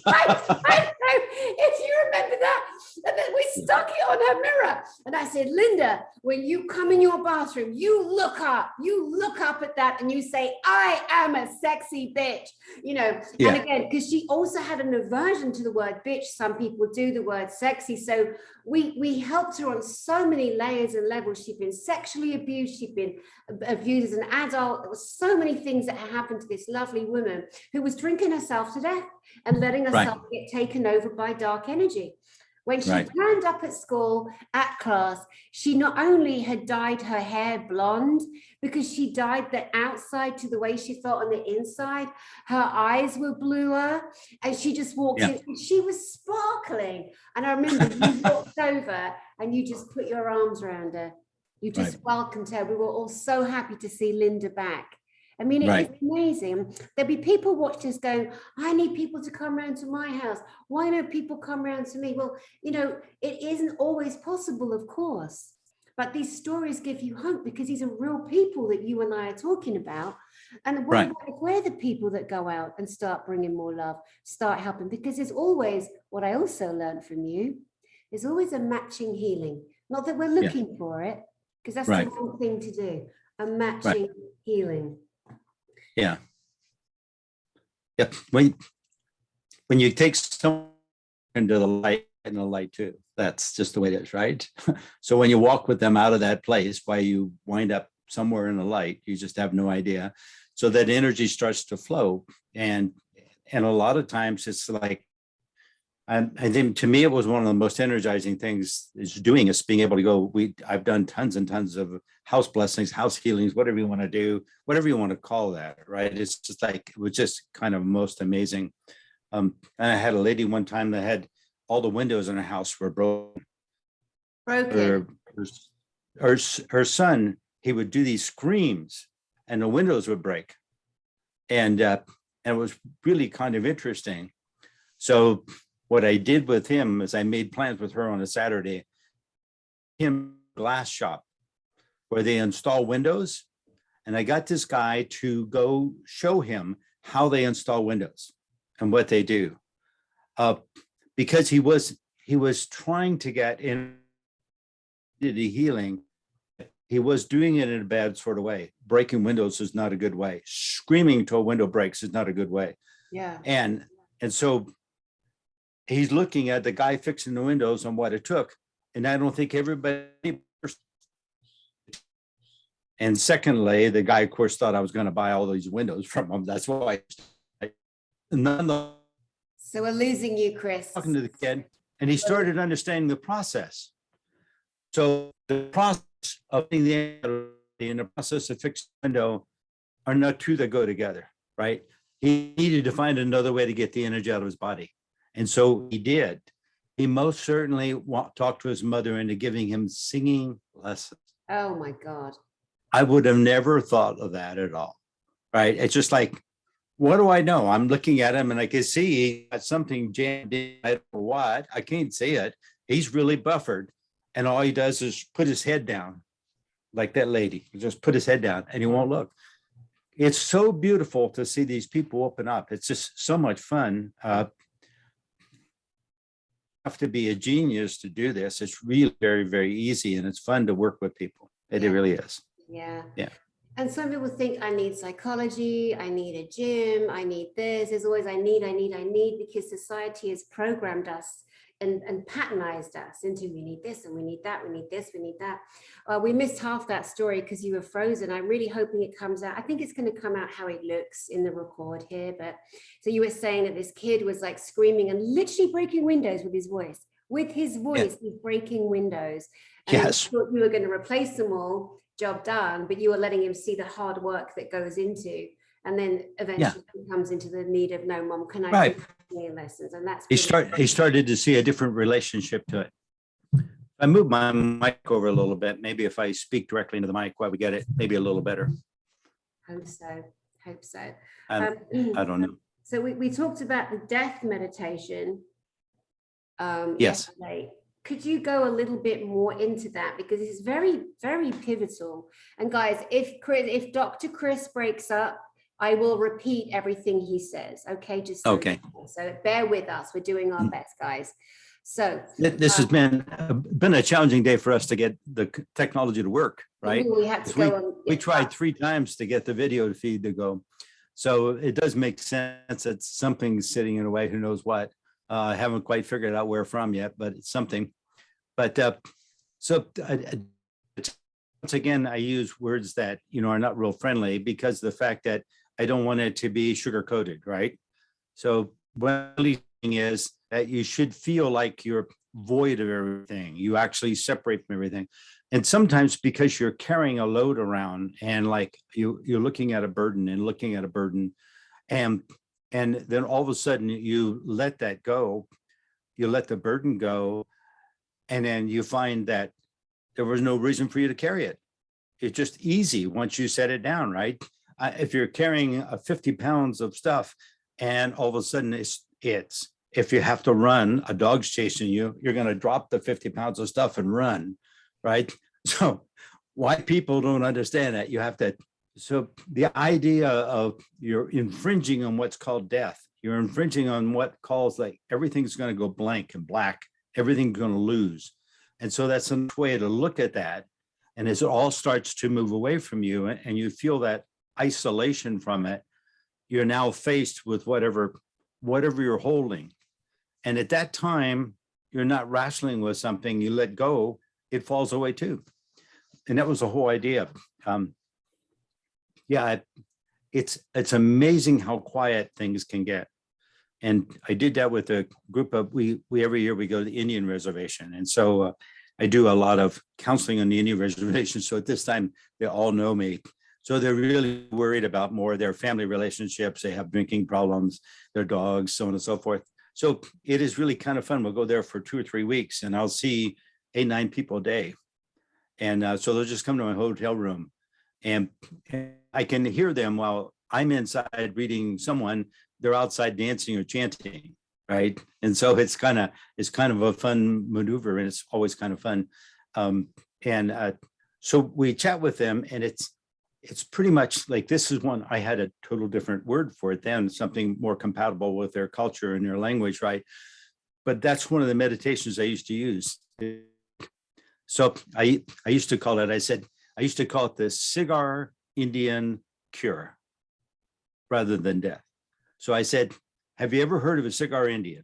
I know if you remember that. And then we stuck it on her mirror. And I said, Linda, when you come in your bathroom, you look up at that and you say, I am a sexy bitch, And again, because she also had an aversion to the word bitch. Some people do the word sexy. So we helped her on so many layers and levels. She'd been sexually abused. She'd been abused as an adult. There was so many things that had happened to this lovely woman who was drinking herself to death and letting herself get taken over by dark energy. When she turned up at school, at class, she not only had dyed her hair blonde because she dyed the outside to the way she felt on the inside. Her eyes were bluer and she just walked in. She was sparkling. And I remember you walked over and you just put your arms around her. You just welcomed her. We were all so happy to see Linda back. I mean, it's amazing. There'll be people watching us going, I need people to come around to my house. Why don't people come around to me? Well, it isn't always possible, of course. But these stories give you hope because these are real people that you and I are talking about. And we're the people that go out and start bringing more love, start helping. Because there's always, what I also learned from you, there's always a matching healing. Not that we're looking for it, because that's the wrong thing to do. A matching healing. Yeah. Yep. When you take someone into the light and the light too, that's just the way it is, right? So when you walk with them out of that place, why you wind up somewhere in the light, you just have no idea. So that energy starts to flow. And a lot of times it's like, I think to me, it was one of the most energizing things is being able to go, I've done tons and tons of house blessings, house healings, whatever you want to do, whatever you want to call that, right? It's just like, it was just kind of most amazing. And I had a lady one time that had all the windows in her house were broken. Her son, he would do these screams and the windows would break. And it was really kind of interesting. So what I did with him is I made plans with her on a Saturday, glass shop where they install windows. And I got this guy to go show him how they install windows and what they do. Because he was trying to get in the healing. He was doing it in a bad sort of way. Breaking windows is not a good way. Screaming till a window breaks is not a good way. Yeah. And so he's looking at the guy fixing the windows and what it took. And I don't think everybody. And secondly, the guy, of course, thought I was going to buy all these windows from him. That's why. So we're losing you, Chris. Talking to the kid, and he started understanding the process. So the process of being the and the process of fixing the window are not two that go together, right? He needed to find another way to get the energy out of his body. And so he did. He most certainly talked to his mother into giving him singing lessons. Oh my God. I would have never thought of that at all, right? It's just like, what do I know? I'm looking at him and I can see he got something jammed in. I don't know what. I can't see it. He's really buffered. And all he does is put his head down like that lady. He just put his head down and he won't look. It's so beautiful to see these people open up. It's just so much fun. You have to be a genius to do this. It's really very, very easy and it's fun to work with people. It really is. Yeah. Yeah. And some people think I need psychology, I need a gym, I need this. There's always I need, because society has programmed us and patternized us into we need this and we need that, we need this, we need that. We missed half that story because you were frozen. I'm really hoping it comes out. I think it's going to come out how it looks in the record here. But so you were saying that this kid was like screaming and literally breaking windows with his voice. With his voice, he's breaking windows. And Yes. you thought you were going to replace them all, job done, but you were letting him see the hard work that goes into, and then eventually he comes into the need of, no, mom, can I Right. do lessons? And that's He started to see a different relationship to it. I move my mic over a little bit. Maybe if I speak directly into the mic while we get it, maybe a little better. Hope so. I don't know. So we talked about the death meditation Yes. yesterday. Could you go a little bit more into that? Because it's very, very pivotal. And guys, if Dr. Chris breaks up, I will repeat everything he says. Okay, just so Okay. So bear with us. We're doing our best, guys. So This has been a challenging day for us to get the technology to work, right? we had to go on. We tried 3 times to get the video feed to go. So it does make sense that something's sitting in a way, who knows what. I haven't quite figured out where from yet, but it's something. But once again, I use words that, are not real friendly, because the fact that I don't want it to be sugar coated, right? So one thing is that you should feel like you're void of everything. You actually separate from everything. And sometimes because you're carrying a load around, and like you're looking at a burden and looking at a burden, and then all of a sudden you let that go, you let the burden go, and then you find that there was no reason for you to carry it. It's just easy once you set it down, right? If you're carrying 50 pounds of stuff, and all of a sudden it's if you have to run, a dog's chasing you, you're going to drop the 50 pounds of stuff and run, right? So why people don't understand that, you have to. So the idea of you're infringing on what's called death, you're infringing on what calls like everything's going to go blank and black, everything's going to lose. And so that's a way to look at that. And as it all starts to move away from you and you feel that isolation from it, you're now faced with whatever you're holding. And at that time, you're not wrestling with something, you let go, it falls away too. And that was the whole idea. It's amazing how quiet things can get. And I did that with a group of, we every year we go to the Indian reservation. And so I do a lot of counseling on the Indian reservation. So at this time, they all know me. So they're really worried about more of their family relationships. They have drinking problems, their dogs, so on and so forth. So it is really kind of fun. We'll go there for 2 or 3 weeks and I'll see 8, 9 people a day. And so they'll just come to my hotel room and I can hear them while I'm inside reading someone, they're outside dancing or chanting, right? And so it's kind of a fun maneuver, and it's always kind of fun. So we chat with them, and it's pretty much like, this is one, I had a total different word for it then, something more compatible with their culture and their language, right? But that's one of the meditations I used to use. So I used to call it, I used to call it the cigar Indian cure rather than death. So I said, have you ever heard of a cigar Indian?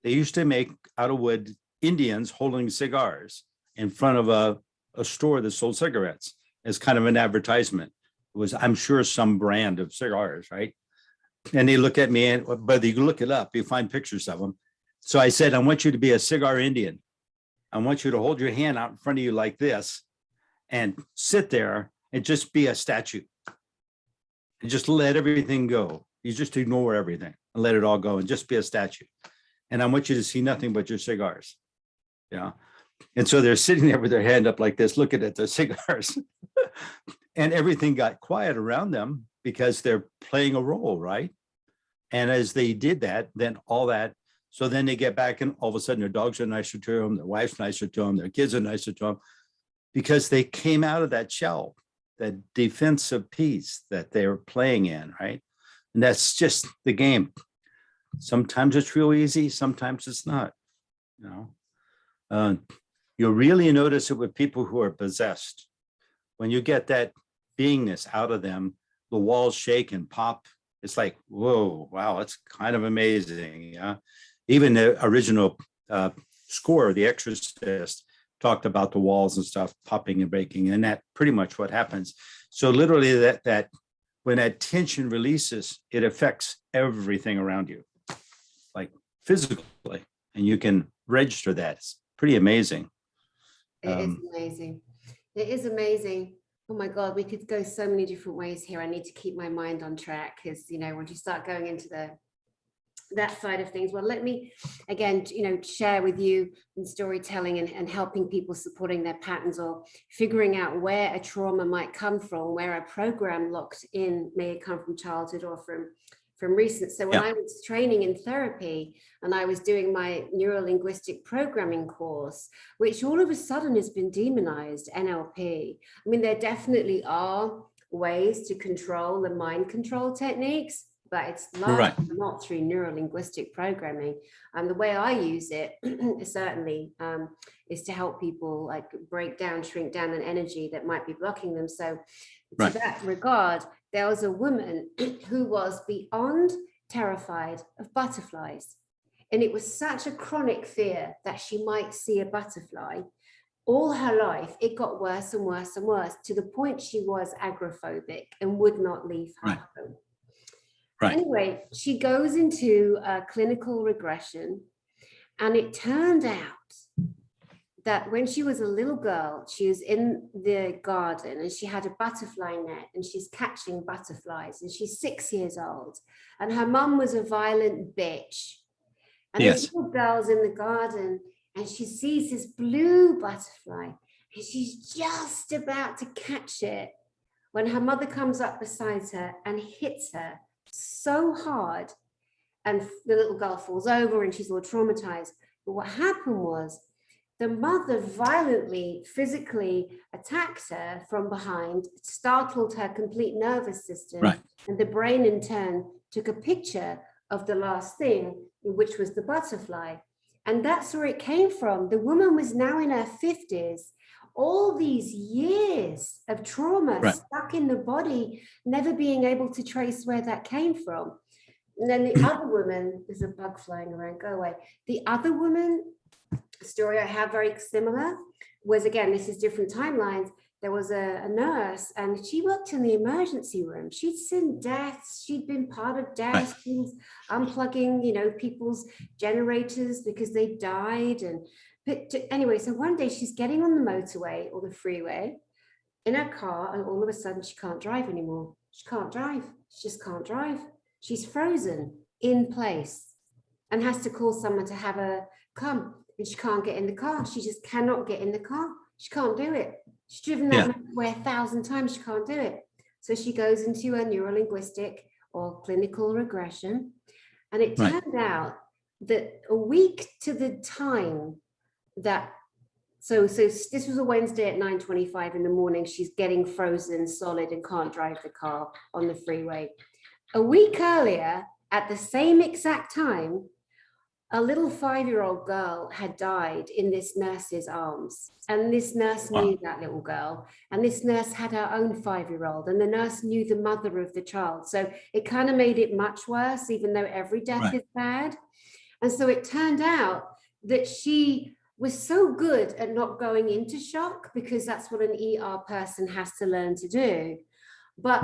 They used to make out of wood Indians holding cigars in front of a store that sold cigarettes as kind of an advertisement. It was, I'm sure, some brand of cigars, right? And they look at me, and but you look it up, you find pictures of them. So I said, I want you to be a cigar Indian. I want you to hold your hand out in front of you like this and sit there and just be a statue. And just let everything go. You just ignore everything and let it all go and just be a statue. And I want you to see nothing but your cigars. Yeah. And so they're sitting there with their hand up like this, looking at their cigars. And everything got quiet around them because they're playing a role, right? And as they did that, then all that, so then they get back and all of a sudden their dogs are nicer to them, their wife's nicer to them, their kids are nicer to them, because they came out of that shell, that defensive piece that they were playing in, right? And that's just the game. Sometimes it's real easy, sometimes it's not, you know. You'll really notice it with people who are possessed. When you get that beingness out of them. The walls shake and pop. It's like, whoa, wow, it's kind of amazing. Yeah. Even the original score, The Exorcist, talked about the walls and stuff popping and breaking, and that pretty much what happens. So literally that when that tension releases, it affects everything around you, like physically, and you can register that. It's pretty amazing. It is amazing. It is amazing. Oh my God, we could go so many different ways here. I need to keep my mind on track because, you know, once you start going into that side of things, well, let me again, you know, share with you in storytelling and helping people supporting their patterns or figuring out where a trauma might come from, where a program locked in may come from childhood or from recent. So when I was training in therapy and I was doing my neuro-linguistic programming course, which all of a sudden has been demonized, NLP. I mean, there definitely are ways to control the mind control techniques, but it's not through neuro-linguistic programming. And the way I use it certainly is to help people like break down, shrink down an energy that might be blocking them. So to that regard, there was a woman who was beyond terrified of butterflies. And it was such a chronic fear that she might see a butterfly. All her life, it got worse and worse and worse to the point she was agoraphobic and would not leave her home. Anyway, she goes into a clinical regression, and it turned out that when she was a little girl, she was in the garden and she had a butterfly net and she's catching butterflies and she's 6 years old and her mum was a violent bitch. And the little girl's in the garden and she sees this blue butterfly and she's just about to catch it when her mother comes up beside her and hits her so hard and the little girl falls over and she's all traumatized. But what happened was the mother violently, physically attacked her from behind, startled her complete nervous system, and the brain in turn took a picture of the last thing, which was the butterfly. And that's where it came from. The woman was now in her 50s. All these years of trauma stuck in the body, never being able to trace where that came from. And then the other woman, there's a bug flying around, go away. The other woman, story I have very similar, was, again, this is different timelines. There was a nurse and she worked in the emergency room. She'd seen deaths. She'd been part of deaths. She was unplugging, you know, people's generators because they died. But anyway, so one day she's getting on the motorway or the freeway in her car, and all of a sudden she can't drive anymore. She can't drive. She just can't drive. She's frozen in place and has to call someone to have her come. And she can't get in the car. She just cannot get in the car. She can't do it. She's driven that way 1,000 times. She can't do it. So she goes into a neuro-linguistic or clinical regression. And it turned out that a week to the time that, so this was a Wednesday at 9:25 in the morning. She's getting frozen solid and can't drive the car on the freeway. A week earlier, at the same exact time, a little 5-year-old girl had died in this nurse's arms. And this nurse knew that little girl. And this nurse had her own 5-year-old. And the nurse knew the mother of the child. So it kind of made it much worse, even though every death is bad. And so it turned out that she was so good at not going into shock, because that's what an ER person has to learn to do. But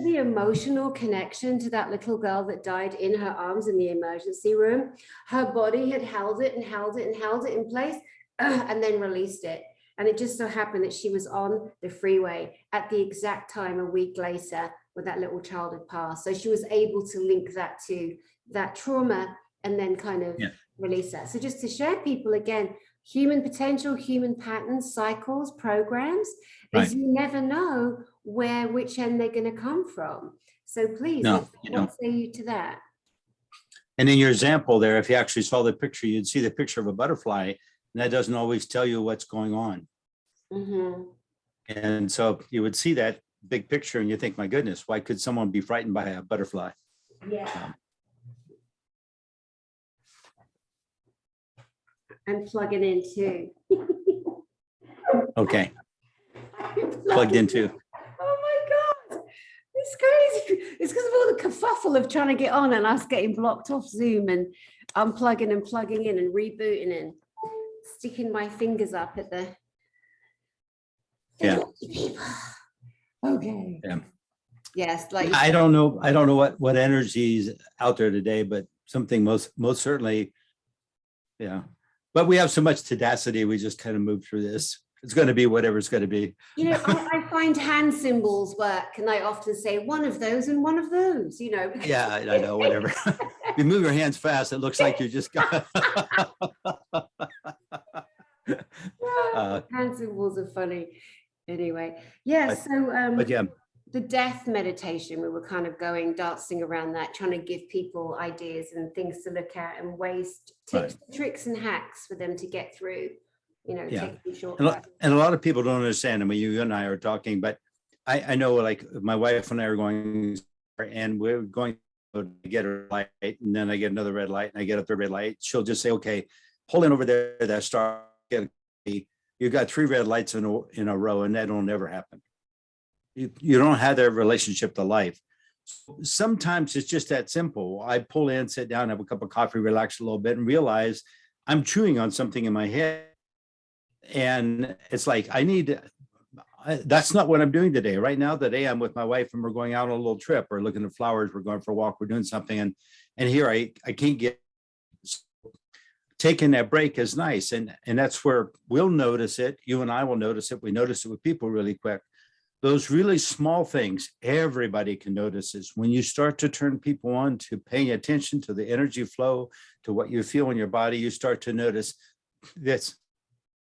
the emotional connection to that little girl that died in her arms in the emergency room, her body had held it and held it and held it in place and then released it. And it just so happened that she was on the freeway at the exact time a week later when that little child had passed. So she was able to link that to that trauma and then kind of release that. So just to share people again, human potential, human patterns, cycles, programs, is you never know which end they're going to come from. So please, what say you to that? And in your example there, if you actually saw the picture, you'd see the picture of a butterfly, and that doesn't always tell you what's going on. And so you would see that big picture and you think, my goodness, why could someone be frightened by a butterfly? I'm plugging in too. Okay. Plugged in too. Oh my It's crazy. It's because of all the kerfuffle of trying to get on and us getting blocked off Zoom and unplugging and plugging in and rebooting and sticking my fingers up at the Yeah. people. Okay. Yeah. Yes, like I don't know what energy's out there today, but something most certainly, yeah. But we have so much tenacity, we just kind of move through this. It's going to be whatever it's going to be. you know, I find hand symbols work, and I often say one of those and one of those, you know. Yeah, I know, whatever. You move your hands fast, it looks like you just got. Hand symbols are funny. Anyway, yeah. But yeah, the death meditation, we were kind of dancing around that, trying to give people ideas and things to look at and ways, tips, tricks and hacks for them to get through, you know, taking short. And a lot of people don't understand. I mean, you and I are talking, but I know, like, my wife and I are going, and we're going to get a light, and then I get another red light, and I get a third red light. She'll just say, okay, pull in over there, that star, you got 3 red lights in a row, and that'll never happen. You don't have that relationship to life. Sometimes it's just that simple. I pull in, sit down, have a cup of coffee, relax a little bit, and realize I'm chewing on something in my head. And it's like, that's not what I'm doing today. Right now, today, I'm with my wife and we're going out on a little trip. We're looking at flowers. We're going for a walk. We're doing something. And here I can't get, taking that break is nice. And that's where we'll notice it. You and I will notice it. We notice it with people really quick. Those really small things, everybody can notice is when you start to turn people on to paying attention to the energy flow, to what you feel in your body, you start to notice this.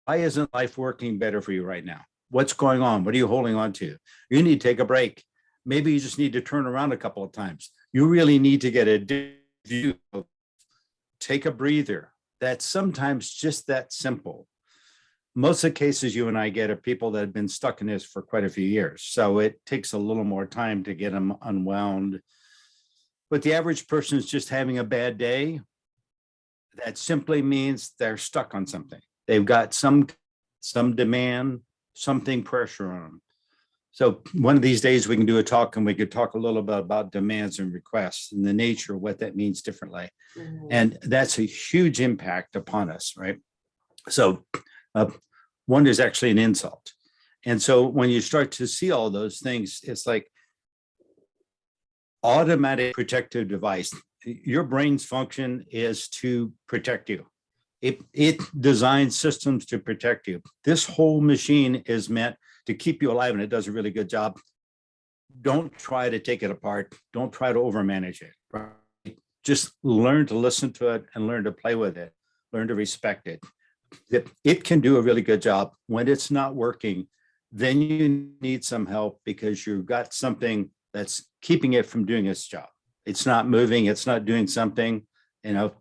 Why isn't life working better for you right now? What's going on? What are you holding on to? You need to take a break. Maybe you just need to turn around a couple of times. You really need to get a view. Take a breather. That's sometimes just that simple. Most of the cases you and I get are people that have been stuck in this for quite a few years. So it takes a little more time to get them unwound. But the average person is just having a bad day. That simply means they're stuck on something. They've got some demand, something pressure on them. So one of these days we can do a talk and we could talk a little bit about demands and requests and the nature of what that means differently. Mm-hmm. And that's a huge impact upon us, right? So one is actually an insult. And so when you start to see all those things, it's like automatic protective device. Your brain's function is to protect you. It designs systems to protect you. This whole machine is meant to keep you alive, and it does a really good job. Don't try to take it apart. Don't try to overmanage it. Right? Just learn to listen to it and learn to play with it. Learn to respect it. It can do a really good job. When it's not working, then you need some help because you've got something that's keeping it from doing its job. It's not moving. It's not doing something, you know.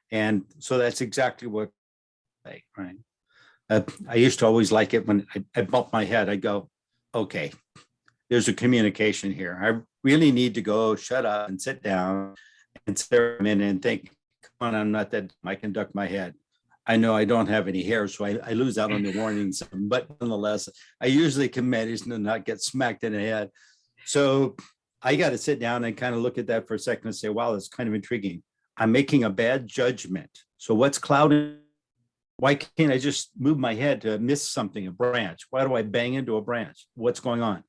And so that's exactly what, right? I used to always like it when I bump my head. I go, okay, there's a communication here. I really need to go shut up and sit down and stare a minute and think, come on, I'm not that, I can duck my head. I know I don't have any hair, so I lose out on the warnings, but nonetheless, I usually can manage to not get smacked in the head. So I got to sit down and kind of look at that for a second and say, wow, that's kind of intriguing. I'm making a bad judgment. So what's clouding? Why can't I just move my head to miss something, a branch? Why do I bang into a branch? What's going on?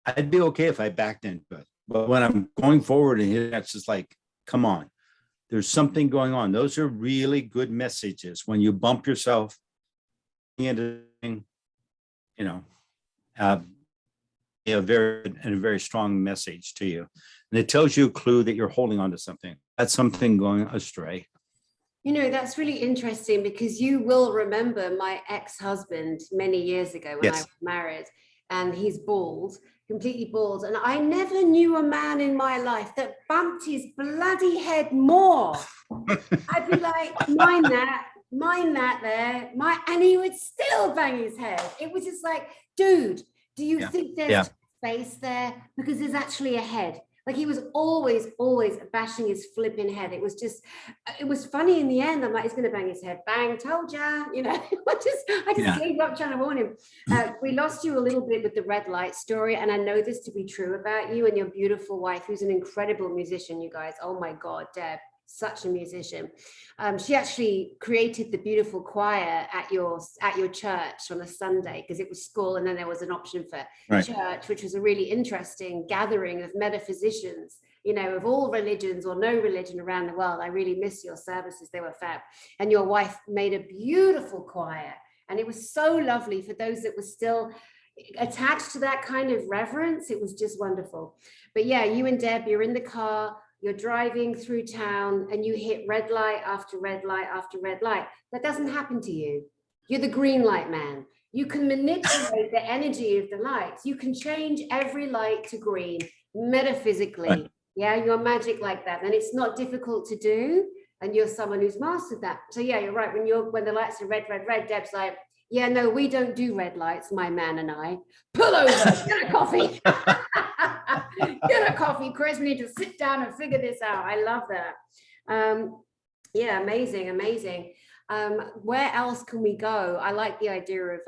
I'd be okay if I backed into it. But when I'm going forward and it's just like, come on, there's something going on. Those are really good messages. When you bump yourself into, you know, a very strong message to you. And it tells you a clue that you're holding on to something. That's something going astray. You know, that's really interesting because you will remember my ex-husband many years ago when I was married, and he's bald, completely bald. And I never knew a man in my life that bumped his bloody head more. I'd be like, mind that there, and he would still bang his head. It was just like, dude, do you think there's space there? Because there's actually a head. Like he was always bashing his flipping head. It was funny in the end. I'm like, he's going to bang his head. Bang, told ya. You know, I just gave up trying to warn him. We lost you a little bit with the red light story. And I know this to be true about you and your beautiful wife, who's an incredible musician, you guys. Oh my God, Deb. Such a musician. She actually created the beautiful choir at your church on a Sunday, because it was school and then there was an option for church, which was a really interesting gathering of metaphysicians, you know, of all religions or no religion around the world. I really miss your services. They were fab. And your wife made a beautiful choir, and it was so lovely for those that were still attached to that kind of reverence. It was just wonderful. But yeah, you and Deb, you're in the car, you're driving through town, and you hit red light after red light after red light. That doesn't happen to you. You're the green light man. You can manipulate the energy of the lights. You can change every light to green metaphysically. Right. Yeah, you're magic like that. And it's not difficult to do. And you're someone who's mastered that. So yeah, you're right. When the lights are red, red, red, Deb's like, yeah, no, we don't do red lights, my man and I. Pull over, get a coffee. Get a coffee, Chris. We need to sit down and figure this out. I love that. Yeah, amazing. Where else can we go? I like the idea of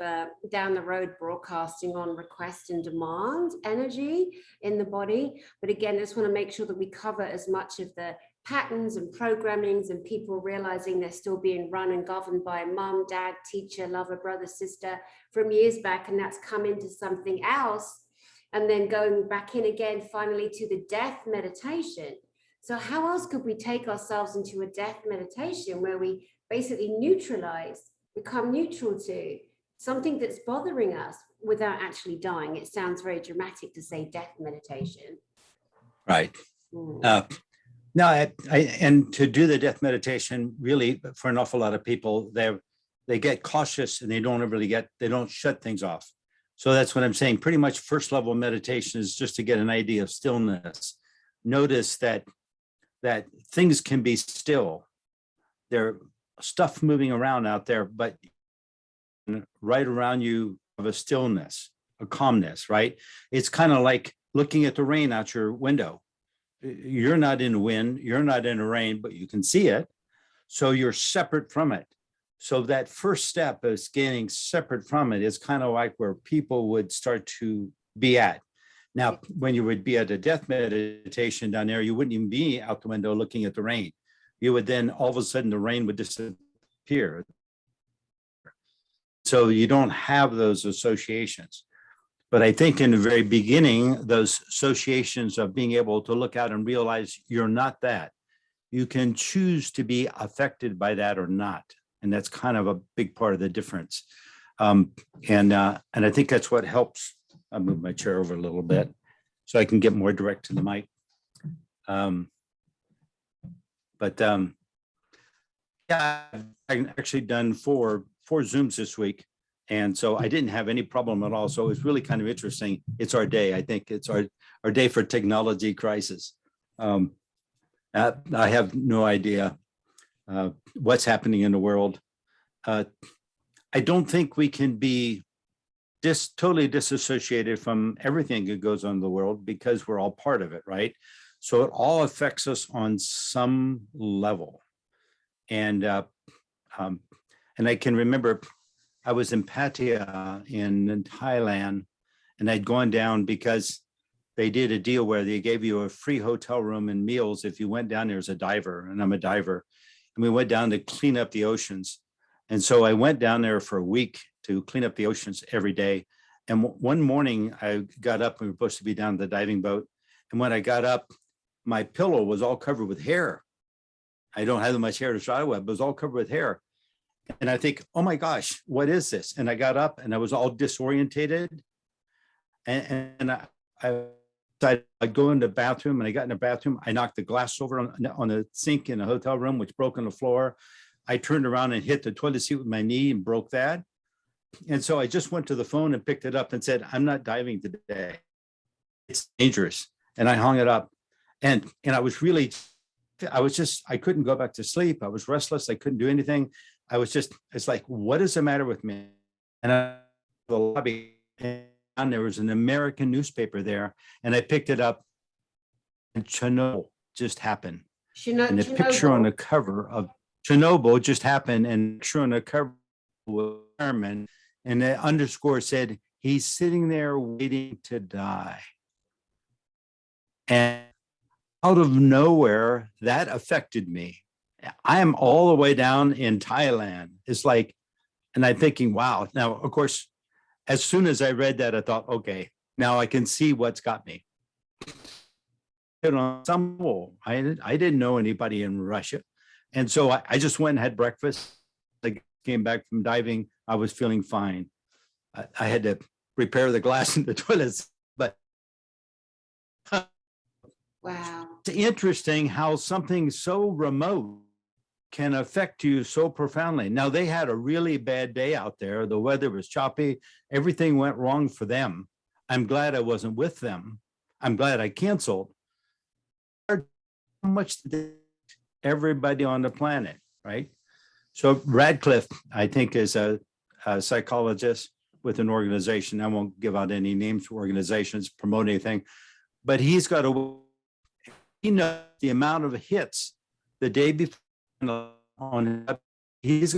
down the road broadcasting on request and demand energy in the body. But again, I just want to make sure that we cover as much of the patterns and programmings and people realizing they're still being run and governed by mom, dad, teacher, lover, brother, sister from years back. And that's come into something else. And then going back in again, finally, to the death meditation. So how else could we take ourselves into a death meditation where we basically neutralize, become neutral to something that's bothering us without actually dying? It sounds very dramatic to say death meditation. Right. No, and to do the death meditation, really, for an awful lot of people, they get cautious and they don't shut things off. So that's what I'm saying. Pretty much first level meditation is just to get an idea of stillness. Notice that things can be still. There's stuff moving around out there, but right around you have a stillness, a calmness, right? It's kind of like looking at the rain out your window. You're not in the wind, you're not in the rain, but you can see it. So you're separate from it. So that first step is getting separate from it is kind of like where people would start to be at. Now, when you would be at a death meditation down there, you wouldn't even be out the window looking at the rain. You would then all of a sudden the rain would disappear. So you don't have those associations. But I think in the very beginning, those associations of being able to look out and realize you're not that. You can choose to be affected by that or not. And that's kind of a big part of the difference. And I think that's what helps. I'll move my chair over a little bit so I can get more direct to the mic. Yeah, I've actually done four Zooms this week. And so I didn't have any problem at all. So it was really kind of interesting. It's our day. I think it's our day for technology crisis. I have no idea what's happening in the world. I don't think we can be totally disassociated from everything that goes on in the world because we're all part of it, right? So it all affects us on some level. And I can remember I was in Pattaya in Thailand, and I'd gone down because they did a deal where they gave you a free hotel room and meals if you went down there as a diver, and I'm a diver. And we went down to clean up the oceans. And so I went down there for a week to clean up the oceans every day. And one morning I got up, we were supposed to be down the diving boat. And when I got up, my pillow was all covered with hair. I don't have that much hair to start with, but it was all covered with hair. And I think, oh my gosh, what is this? And I got up and I was all disorientated. And I decided I'd go in the bathroom, and I got in the bathroom. I knocked the glass over on the sink in the hotel room, which broke on the floor. I turned around and hit the toilet seat with my knee and broke that. And so I just went to the phone and picked it up and said, I'm not diving today. It's dangerous. And I hung it up. And I couldn't go back to sleep. I was restless. I couldn't do anything. It's like, what is the matter with me? And the lobby, and there was an American newspaper there, and I picked it up. and Chernobyl just happened. And the Chernobyl. picture on the cover of Chernobyl just happened, and the picture on the cover was Herman, and the underscore said, he's sitting there waiting to die. And out of nowhere, that affected me. I am all the way down in Thailand. It's like, and I'm thinking, wow. Now, of course, as soon as I read that, I thought, okay, now I can see what's got me. You know, I didn't know anybody in Russia. And so I just went and had breakfast. I came back from diving. I was feeling fine. I had to repair the glass in the toilets, but Wow. it's interesting how something so remote can affect you so profoundly. Now, they had a really bad day out there. The weather was choppy. Everything went wrong for them. I'm glad I wasn't with them. I'm glad I canceled. How much did everybody on the planet, right? So Radcliffe, I think, is a psychologist with an organization. I won't give out any names for organizations, promote anything, but he knows the amount of hits the day before on he's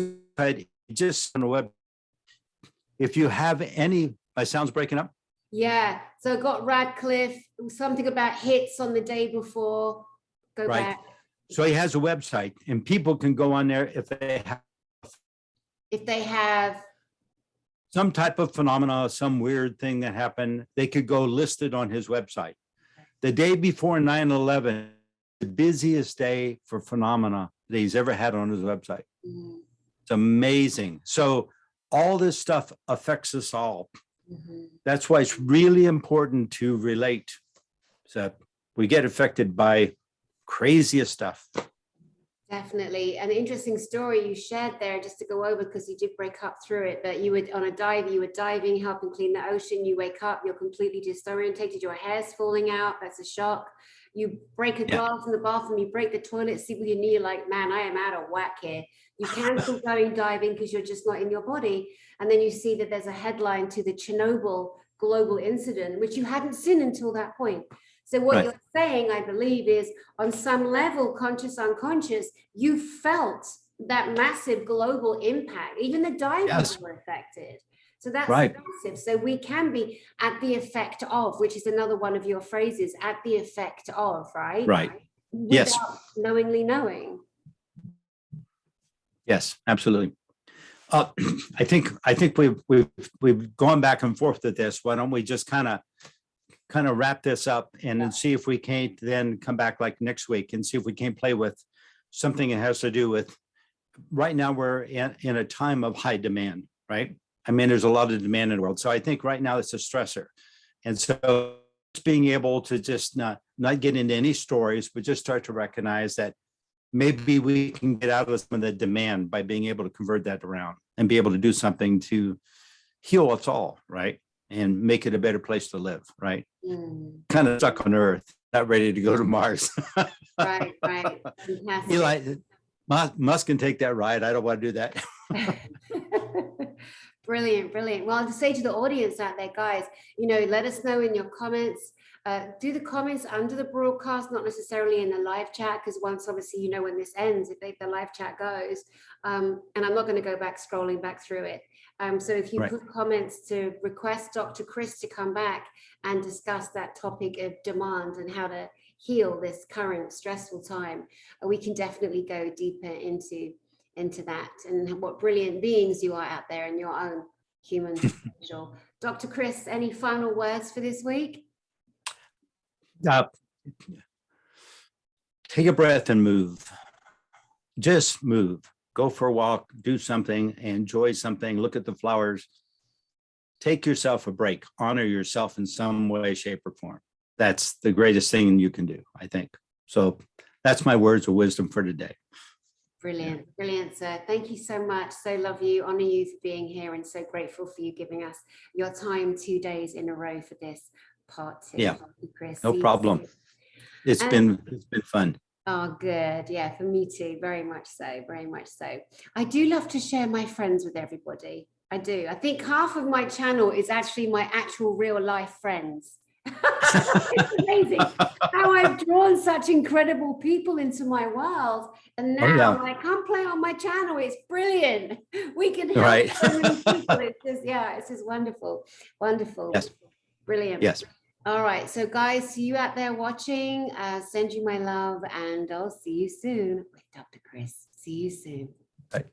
just on the web. If you have any, my sound's breaking up. Yeah. So I got Radcliffe, something about hits on the day before. Go Right. back. So he has a website, and people can go on there if they have some type of phenomena, some weird thing that happened, they could go list it on his website. The day before 9/11, the busiest day for phenomena that he's ever had on his website. Mm-hmm. It's amazing. So all this stuff affects us all. Mm-hmm. That's why it's really important to relate. So we get affected by craziest stuff. Definitely. An interesting story you shared there, just to go over, because you did break up through it, but you were on a dive, you were diving, helping clean the ocean, you wake up, you're completely disorientated, your hair's falling out, that's a shock. You break a glass in the bathroom, you break the toilet seat with your knee, you're like, man, I am out of whack here. You cancel going diving because you're just not in your body. And then you see that there's a headline to the Chernobyl global incident, which you hadn't seen until that point. So what you're saying, I believe, is on some level, conscious, unconscious, you felt that massive global impact. Even the divers were affected. So that's massive. So we can be at the effect of, which is another one of your phrases, at the effect of, right? Right. Without knowingly knowing. Yes, absolutely. I think we've gone back and forth with this. Why don't we just kind of wrap this up and then see if we can't then come back like next week and see if we can't play with something that has to do with, right now we're in a time of high demand, right? I mean, there's a lot of demand in the world. So I think right now it's a stressor. And so just being able to just not get into any stories, but just start to recognize that maybe we can get out of some of the demand by being able to convert that around and be able to do something to heal us all, right? And make it a better place to live, right? Kind of stuck on Earth, not ready to go to Mars. Right. Fantastic. Eli, Musk can take that ride. I don't want to do that. Brilliant. Well, to say to the audience out there, guys, let us know in your comments. Do the comments under the broadcast, not necessarily in the live chat, because once obviously when this ends, if the live chat goes, and I'm not going to go back scrolling back through it. So if you put comments to request Dr. Chris to come back and discuss that topic of demand and how to heal this current stressful time, we can definitely go deeper into that and what brilliant beings you are out there in your own human potential. Dr. Chris, any final words for this week? Take a breath and move. Just move. Go for a walk, do something, enjoy something, look at the flowers. Take yourself a break. Honor yourself in some way, shape, or form. That's the greatest thing you can do, I think. So that's my words of wisdom for today. Brilliant, sir. Thank you so much. So love you, honor you for being here, and so grateful for you giving us your time 2 days in a row for this part 2. Yeah, Chris. no problem. It's been fun. Oh, good. Yeah, for me too. Very much so. I do love to share my friends with everybody. I do. I think half of my channel is actually my actual real life friends. It's amazing how I've drawn such incredible people into my world. And now Oh, yeah. I can't play on my channel. It's brilliant. We can help Right. so many people. It's just, yeah, it's just wonderful. Wonderful. Yes. Brilliant. Yes. All right. So guys, see you out there watching. Send you my love and I'll see you soon with Dr. Chris. See you soon. Right.